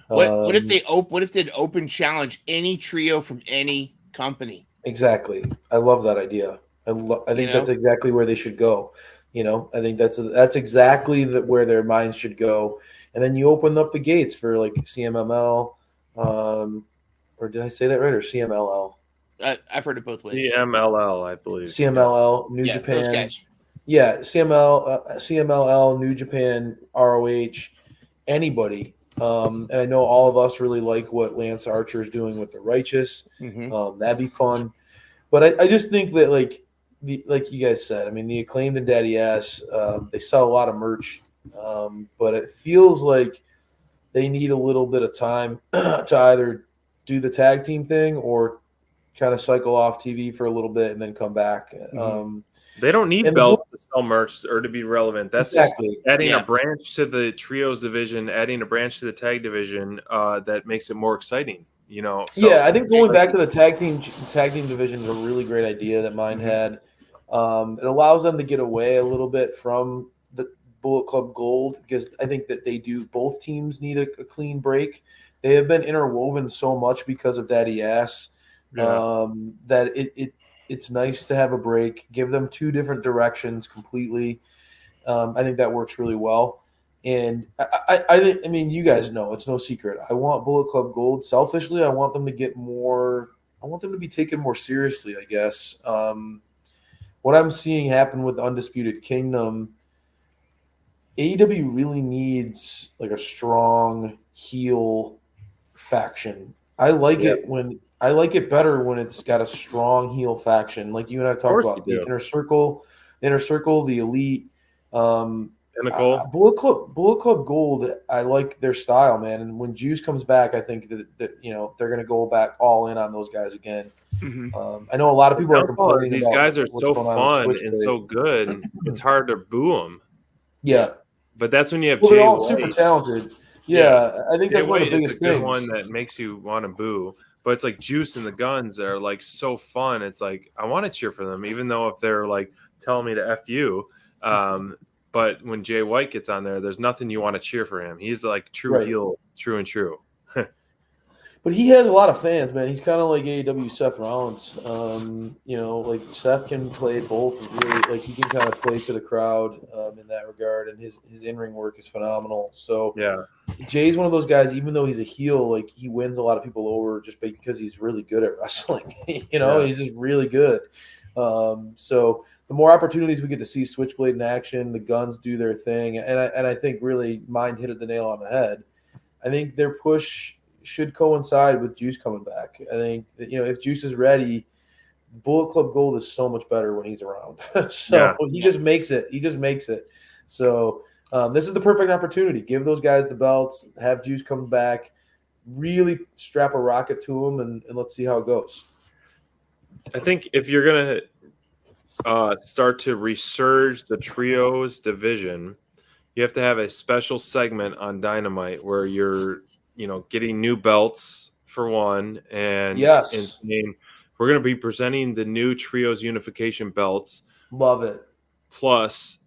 What if they'd open challenge any trio from any company? Exactly. I love that idea. I think that's exactly where they should go. I think that's exactly where their minds should go. And then you open up the gates for like CMML, or did I say that right? Or CMLL? I've heard it both ways. CMLL, I believe. CMLL, New Japan. Those guys. Yeah, CMLL, New Japan, ROH, anybody. And I know all of us really like what Lance Archer is doing with the Righteous. That'd be fun. But I just think that like you guys said, I mean, the Acclaimed and Daddy Ass, they sell a lot of merch, but it feels like they need a little bit of time to either do the tag team thing or kind of cycle off TV for a little bit and then come back. They don't need and belts to sell merch or to be relevant. That's Exactly. just adding Yeah. a branch to the trios division, adding a branch to the tag division that makes it more exciting. You know, so, yeah, I think going back to the tag team division is a really great idea that mine had. It allows them to get away a little bit from the Bullet Club Gold because I think that both teams need a clean break. They have been interwoven so much because of Daddy Ass that it's nice to have a break, give them two different directions completely. I think that works really well. And I mean, you guys know it's no secret. I want Bullet Club Gold. Selfishly, I want them to get more. I want them to be taken more seriously. I guess what I'm seeing happen with Undisputed Kingdom, AEW really needs like a strong heel faction. I like it better when it's got a strong heel faction, like you and I talked about the Inner Circle, the Elite. Pinnacle. Bullet Club Gold, I like their style, man. And when Juice comes back, I think that they're going to go back all in on those guys again. I know a lot of people are complaining. These about guys are what's so going on with fun and Switchblade. so good, and it's hard to boo them. Yeah, but that's when you have well, Jay they're all White. super talented. Yeah, I think Jay that's one of White the biggest is a good things. one that makes you want to boo. But it's like Juice and the Guns that are like so fun. It's like I want to cheer for them, even though if they're like telling me to F you. But when Jay White gets on there, there's nothing you want to cheer for him. He's like true heel, true and true. But he has a lot of fans, man. He's kind of like AEW Seth Rollins. Like Seth can play both. Really, like he can kind of play to the crowd in that regard, and his in-ring work is phenomenal. So yeah, Jay's one of those guys. Even though he's a heel, like he wins a lot of people over just because he's really good at wrestling. He's just really good. So the more opportunities we get to see Switchblade in action, the Guns do their thing, and I think really Mind hit the nail on the head. I think their push should coincide with Juice coming back. I think that, if Juice is ready, Bullet Club Gold is so much better when he's around. He just makes it. He just makes it. So this is the perfect opportunity. Give those guys the belts, have Juice come back, really strap a rocket to them, and let's see how it goes. I think if you're going to start to resurge the trios division, you have to have a special segment on Dynamite where you're getting new belts for one, and we're going to be presenting the new trios unification belts. Love it. Plus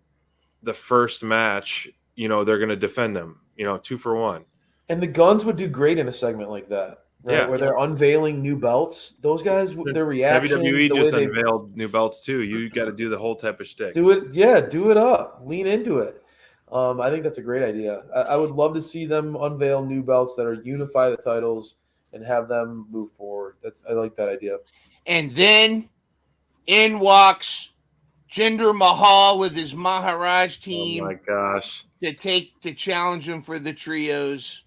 the first match, they're going to defend them, 2 for 1. And the Guns would do great in a segment like that, right? Yeah. Where they're unveiling new belts. Those guys, their reactions. WWE just unveiled new belts too. You got to do the whole type of shtick. Do it. Yeah, do it up. Lean into it. I think that's a great idea. I would love to see them unveil new belts that are unify the titles and have them move forward. I like that idea. And then in walks Jinder Mahal with his Maharaj team. Oh my gosh! To challenge him for the trios.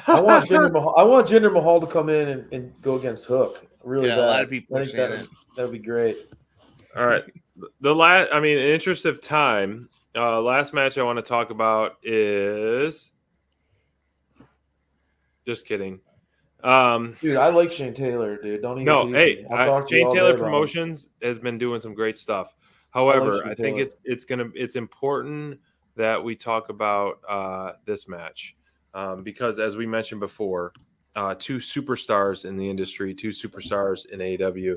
I want Jinder Mahal to come in and go against Hook. Really bad. A lot of people I think that would be great. All right. In interest of time, last match I want to talk about is just kidding. Dude, I like Shane Taylor, dude. Don't even Shane Taylor Promotions has been doing some great stuff. However, I think it's important that we talk about this match because, as we mentioned before, 2 superstars in the industry, 2 superstars in AEW,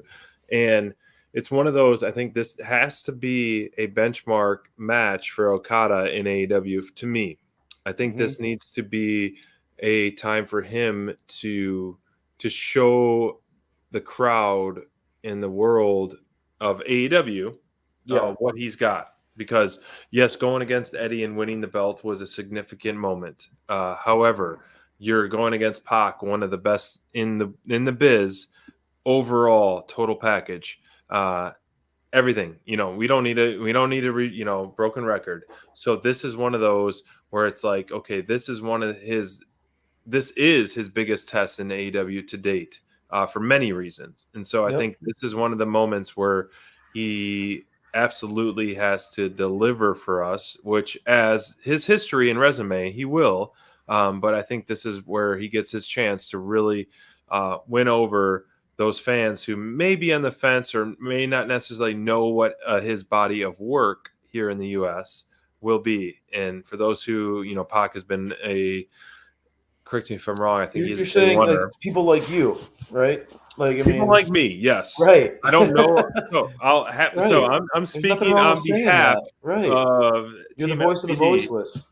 and it's one of those. I think this has to be a benchmark match for Okada in AEW. To me, I think this needs to be a time for him to show the crowd in the world of AEW what he's got. Because yes, going against Eddie and winning the belt was a significant moment. However, you're going against Pac, one of the best in the biz overall total package. everything. We don't need a broken record. So this is one of those where it's like, okay, this is his biggest test in AEW to date, for many reasons. And so I think this is one of the moments where he absolutely has to deliver for us, which, as his history and resume, he will. But I think this is where he gets his chance to really win over those fans who may be on the fence or may not necessarily know what his body of work here in the U.S. will be. And for those who, Pac has been correct me if I'm wrong, I think You're saying like people like you, right? Like, people like me, yes. Right. I don't know. So So I'm speaking on behalf right. of You're Team the voice of the SPD. voiceless.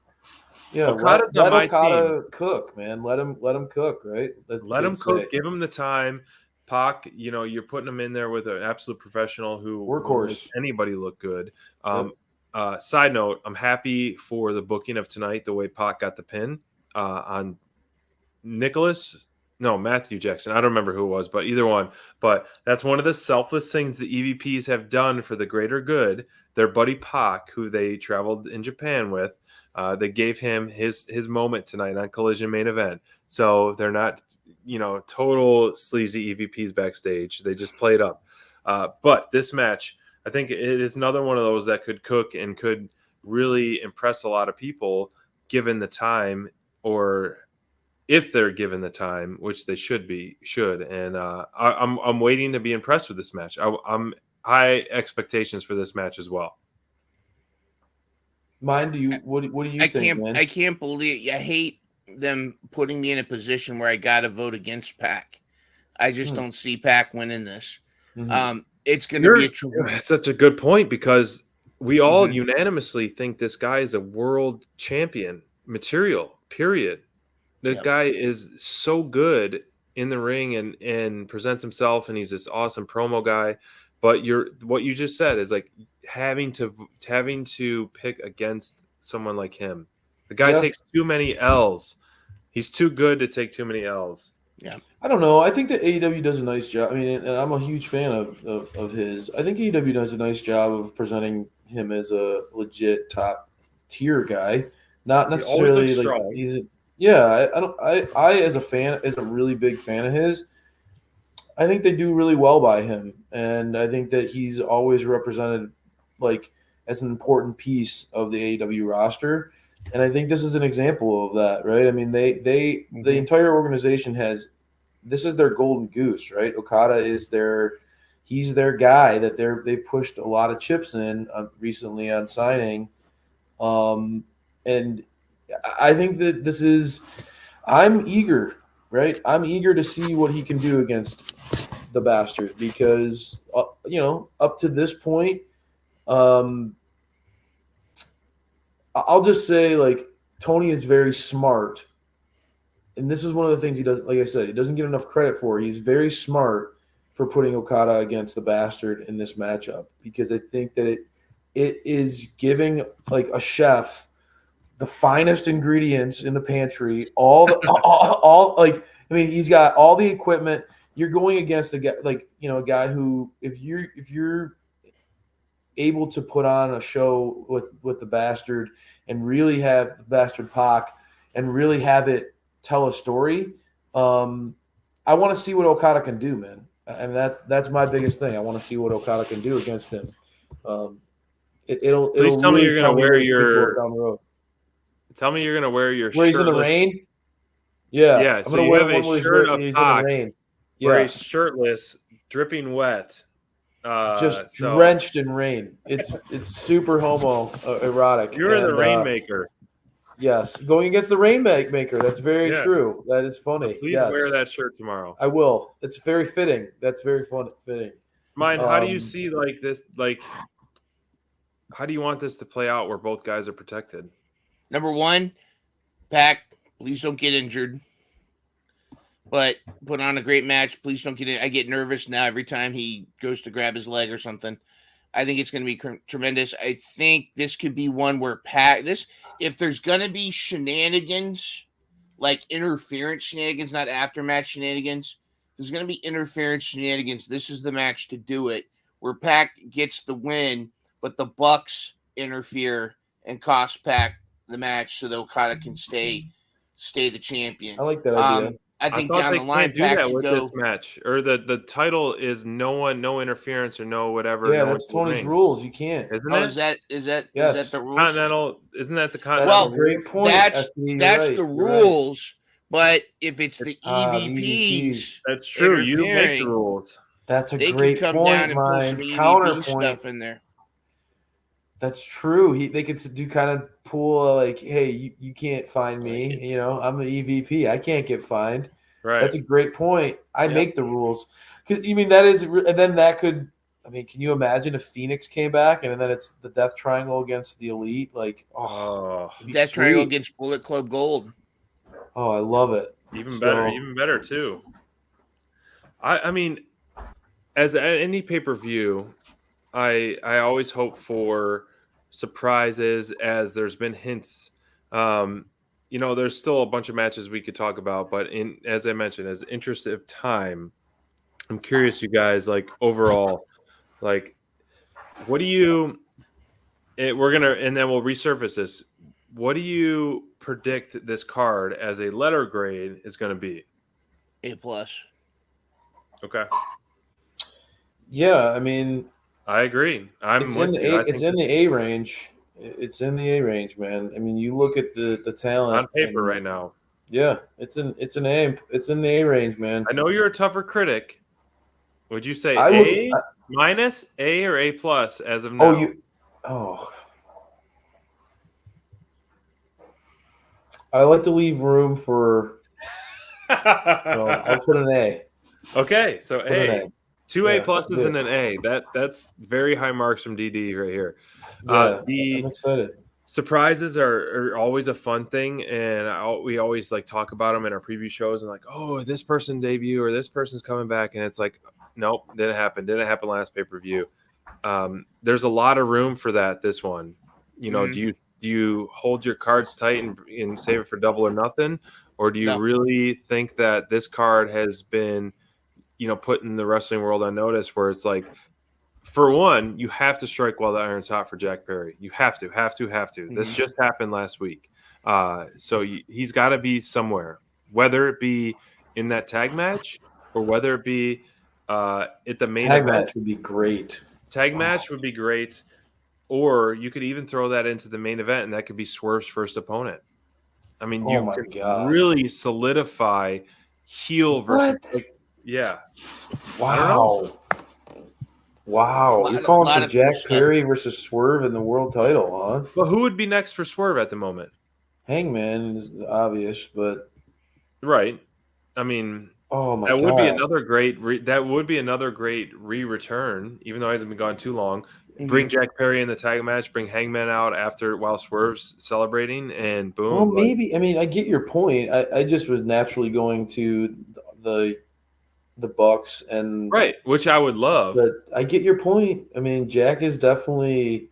Yeah, Okada's let on my Okada cook, man. Let him cook, right? Let him cook. Give him the time. Pac, you're putting him in there with an absolute professional who will make anybody look good. Side note, I'm happy for the booking of tonight, the way Pac got the pin on Matthew Jackson. I don't remember who it was, but either one. But that's one of the selfless things the EVPs have done for the greater good. Their buddy Pac, who they traveled in Japan with, they gave him his moment tonight on Collision Main Event. So they're not, total sleazy EVPs backstage. They just played up. But this match, I think it is another one of those that could cook and could really impress a lot of people given the time, or if they're given the time, which they should. And I'm waiting to be impressed with this match. I'm high expectations for this match as well. What do you think, man? I can't believe. I hate them putting me in a position where I got to vote against Pac. I just don't see Pac winning this. It's going to be That's such a good point, because we all unanimously think this guy is a world champion material, period. The guy is so good in the ring and presents himself, and he's this awesome promo guy. But what you just said is like having to pick against someone like him. The guy takes too many L's. He's too good to take too many L's. Yeah. I don't know. I think that AEW does a nice job. I mean, and I'm a huge fan of his. I think AEW does a nice job of presenting him as a legit top tier guy. Not necessarily like he's I as a fan, as a really big fan of his, I think they do really well by him. And I think that he's always represented like as an important piece of the AEW roster. And I think this is an example of that, right? I mean, the entire organization this is their golden goose, right? Okada is he's their guy that they pushed a lot of chips in recently on signing. And I think that I'm eager, right? I'm eager to see what he can do against the bastard, because, up to this point, I'll just say, like, Tony is very smart. And this is one of the things he does, like I said, he doesn't get enough credit for. He's very smart for putting Okada against the bastard in this matchup, because I think that it is giving, like, a chef the finest ingredients in the pantry, he's got all the equipment. You're going against a guy, a guy who, if you're able to put on a show with the bastard and really have the bastard Pac and really have it tell a story, I want to see what Okada can do, man. And that's my biggest thing. I want to see what Okada can do against him. It'll Please tell me you're going to wear your down the road. Tell me you're going to wear your where he's in the rain. Yeah, I'm going to wear a shirt of Pac where he's shirtless, dripping wet, drenched in rain. It's super homo erotic. You're the rainmaker. Yes, going against the rainmaker. That's very true. That is funny. Please wear that shirt tomorrow. I will. It's very fitting. That's very fitting. Mine. How do you see this? How do you want this to play out where both guys are protected? Number one, Pac, please don't get injured. But put on a great match. Please don't get in. I get nervous now every time he goes to grab his leg or something. I think it's going to be tremendous. I think this could be one where if there's going to be shenanigans, like interference shenanigans, not aftermatch shenanigans, if there's going to be interference shenanigans, this is the match to do it, where Pac gets the win, but the Bucks interfere and cost Pac the match, so they'll kind of can stay the champion. I like that idea. I think thought down they the line, can't do Pac that should with go. this match, or the title is no interference or no whatever. Yeah, no that's one to the Tony's ring. rules. You can't. Isn't Oh, it? is that Yes. the rules? Continental? Isn't that the That's Continental? a great rules? point. That's You're the right, you're right. rules. But if it's the the EVPs, That's true. You make the interfering, rules. That's a they great can come point, down and pull some mine. EVP Counterpoint. stuff in there. That's true. They could do kind of pull like, hey, you can't find me. You know, I'm the EVP. I can't get fined. Right. That's a great point. I make the rules. Because you mean that is, and then that could. I mean, can you imagine if Phoenix came back and then it's the Death Triangle against the Elite? Like, Death Triangle against Bullet Club Gold. Oh, I love it. Even better too. I mean, as any pay-per-view, I always hope for surprises, as there's been hints. There's still a bunch of matches we could talk about, but as I mentioned, as interest of time, I'm curious, you guys, like overall, like what do you? And then we'll resurface this. What do you predict this card as a letter grade is going to be? A+. Okay. Yeah, I mean, I agree. It's in the A range. It's in the A range, man. I mean, you look at the talent on paper right now. Yeah, it's in the A range, man. I know you're a tougher critic. Would you say minus, A, or A+ as of now? I like to leave room for. I'll put an A. Okay, so Put A. an A. Two A Yeah, pluses and an A. That's very high marks from DD right here. I'm excited. Surprises are always a fun thing, and we always like talk about them in our preview shows and like, oh, this person debut or this person's coming back, and it's like, nope, didn't happen last pay-per-view. There's a lot of room for that this one. Do you hold your cards tight and save it for Double or Nothing, or do you really think that this card has been put in the wrestling world on notice, where it's like, for one, you have to strike while the iron's hot for Jack Perry. You have to. Mm-hmm. This just happened last week. So he's got to be somewhere, whether it be in that tag match or whether it be at the main tag event. match would be great. Match would be great. Or you could even throw that into the main event, and that could be Swerve's first opponent. I mean, you could really solidify heel versus yeah. Wow. Wow. You're calling for Jack Perry versus Swerve in the world title, huh? Well, who would be next for Swerve at the moment? Hangman is obvious, but right. I mean, that would be another great re-return, even though he hasn't been gone too long. Mm-hmm. Bring Jack Perry in the tag match, bring Hangman out while Swerve's celebrating, and boom. Well, maybe. I mean, I get your point. I just was naturally going to the Bucks and right, which I would love. But I get your point. I mean, Jack is definitely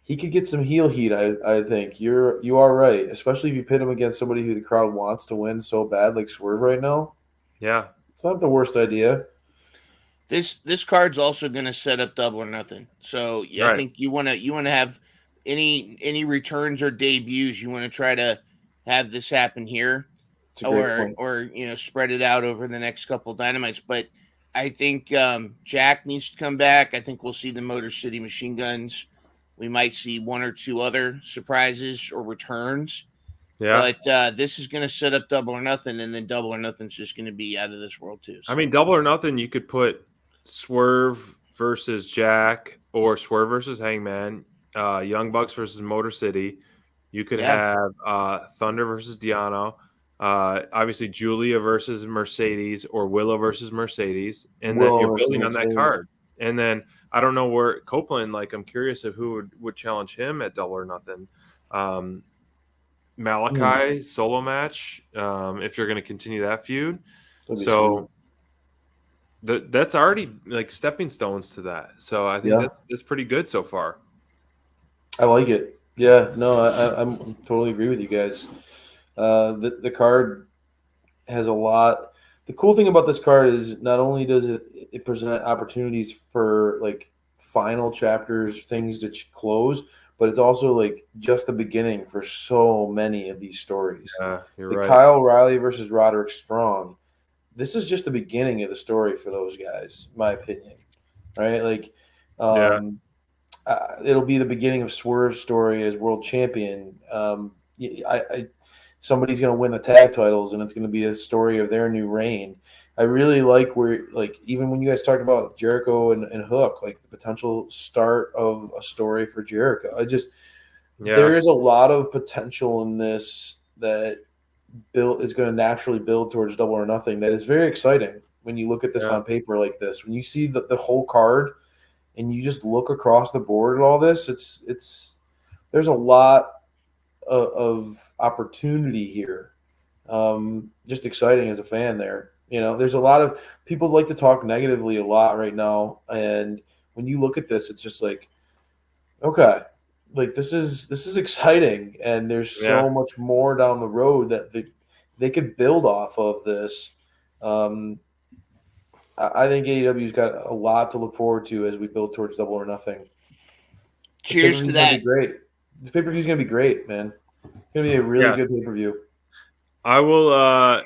he could get some heel heat. I think you are right, especially if you pit him against somebody who the crowd wants to win so bad, like Swerve right now. Yeah, it's not the worst idea. This card's also going to set up Double or Nothing. So yeah, I think you want to have any returns or debuts. You want to try to have this happen here. Or spread it out over the next couple of Dynamites. But I think Jack needs to come back. I think we'll see the Motor City Machine Guns. We might see one or two other surprises or returns. Yeah. But this is going to set up Double or Nothing, and then Double or Nothing's just going to be out of this world too. So. I mean, Double or Nothing, you could put Swerve versus Jack or Swerve versus Hangman, Young Bucks versus Motor City. You could have Thunder versus Diano. Obviously Julia versus Mercedes or Willow versus Mercedes, and then you're building on that card. And then I don't know where Copeland, like, I'm curious of who would challenge him at Double or Nothing. Malachi solo match, if you're going to continue that feud. So that's already like stepping stones to that. So I think that's pretty good so far. I like it. Yeah, no, I'm totally agree with you guys. The card has a lot the cool thing about this card is not only does it present opportunities for like final chapters, things to close, but it's also like just the beginning for so many of these stories. Yeah, you're the right. Kyle O'Reilly versus Roderick Strong. This is just the beginning of the story for those guys, in my opinion. Right? Like, it'll be the beginning of Swerve's story as world champion. Somebody's going to win the tag titles, and it's going to be a story of their new reign. I really like where, like, even when you guys talked about Jericho and Hook, like the potential start of a story for Jericho. There is a lot of potential in this that is going to naturally build towards Double or Nothing. That is very exciting when you look at this on paper like this. When you see the whole card and you just look across the board at all this, there's a lot of opportunity here. Just exciting as a fan there. There's a lot of people like to talk negatively a lot right now. And when you look at this, it's just like, okay, like this is exciting. And there's so much more down the road that they could build off of this. I think AEW's got a lot to look forward to as we build towards Double or Nothing. Cheers to that. Great. The pay-per-view is going to be great, man. It's going to be a really good pay-per-view. I will.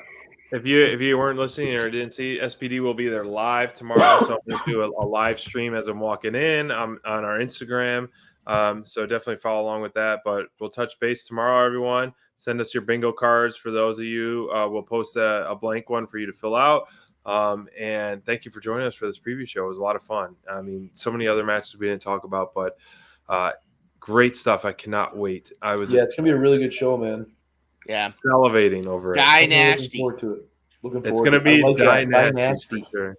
If you weren't listening or didn't see, SPD will be there live tomorrow. So I'm going to do a live stream as I'm walking in on our Instagram. So definitely follow along with that. But we'll touch base tomorrow, everyone. Send us your bingo cards for those of you. We'll post a blank one for you to fill out. And thank you for joining us for this preview show. It was a lot of fun. I mean, so many other matches we didn't talk about, but great stuff. I cannot wait. It's going to be a really good show, man. Yeah, salivating over it. Dynasty. Looking forward to it. It's going to be Dynasty. Sure.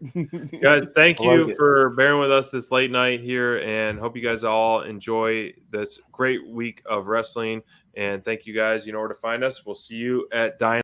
Guys, thank you for bearing with us this late night here, and hope you guys all enjoy this great week of wrestling. And thank you guys. You know where to find us. We'll see you at Dynasty.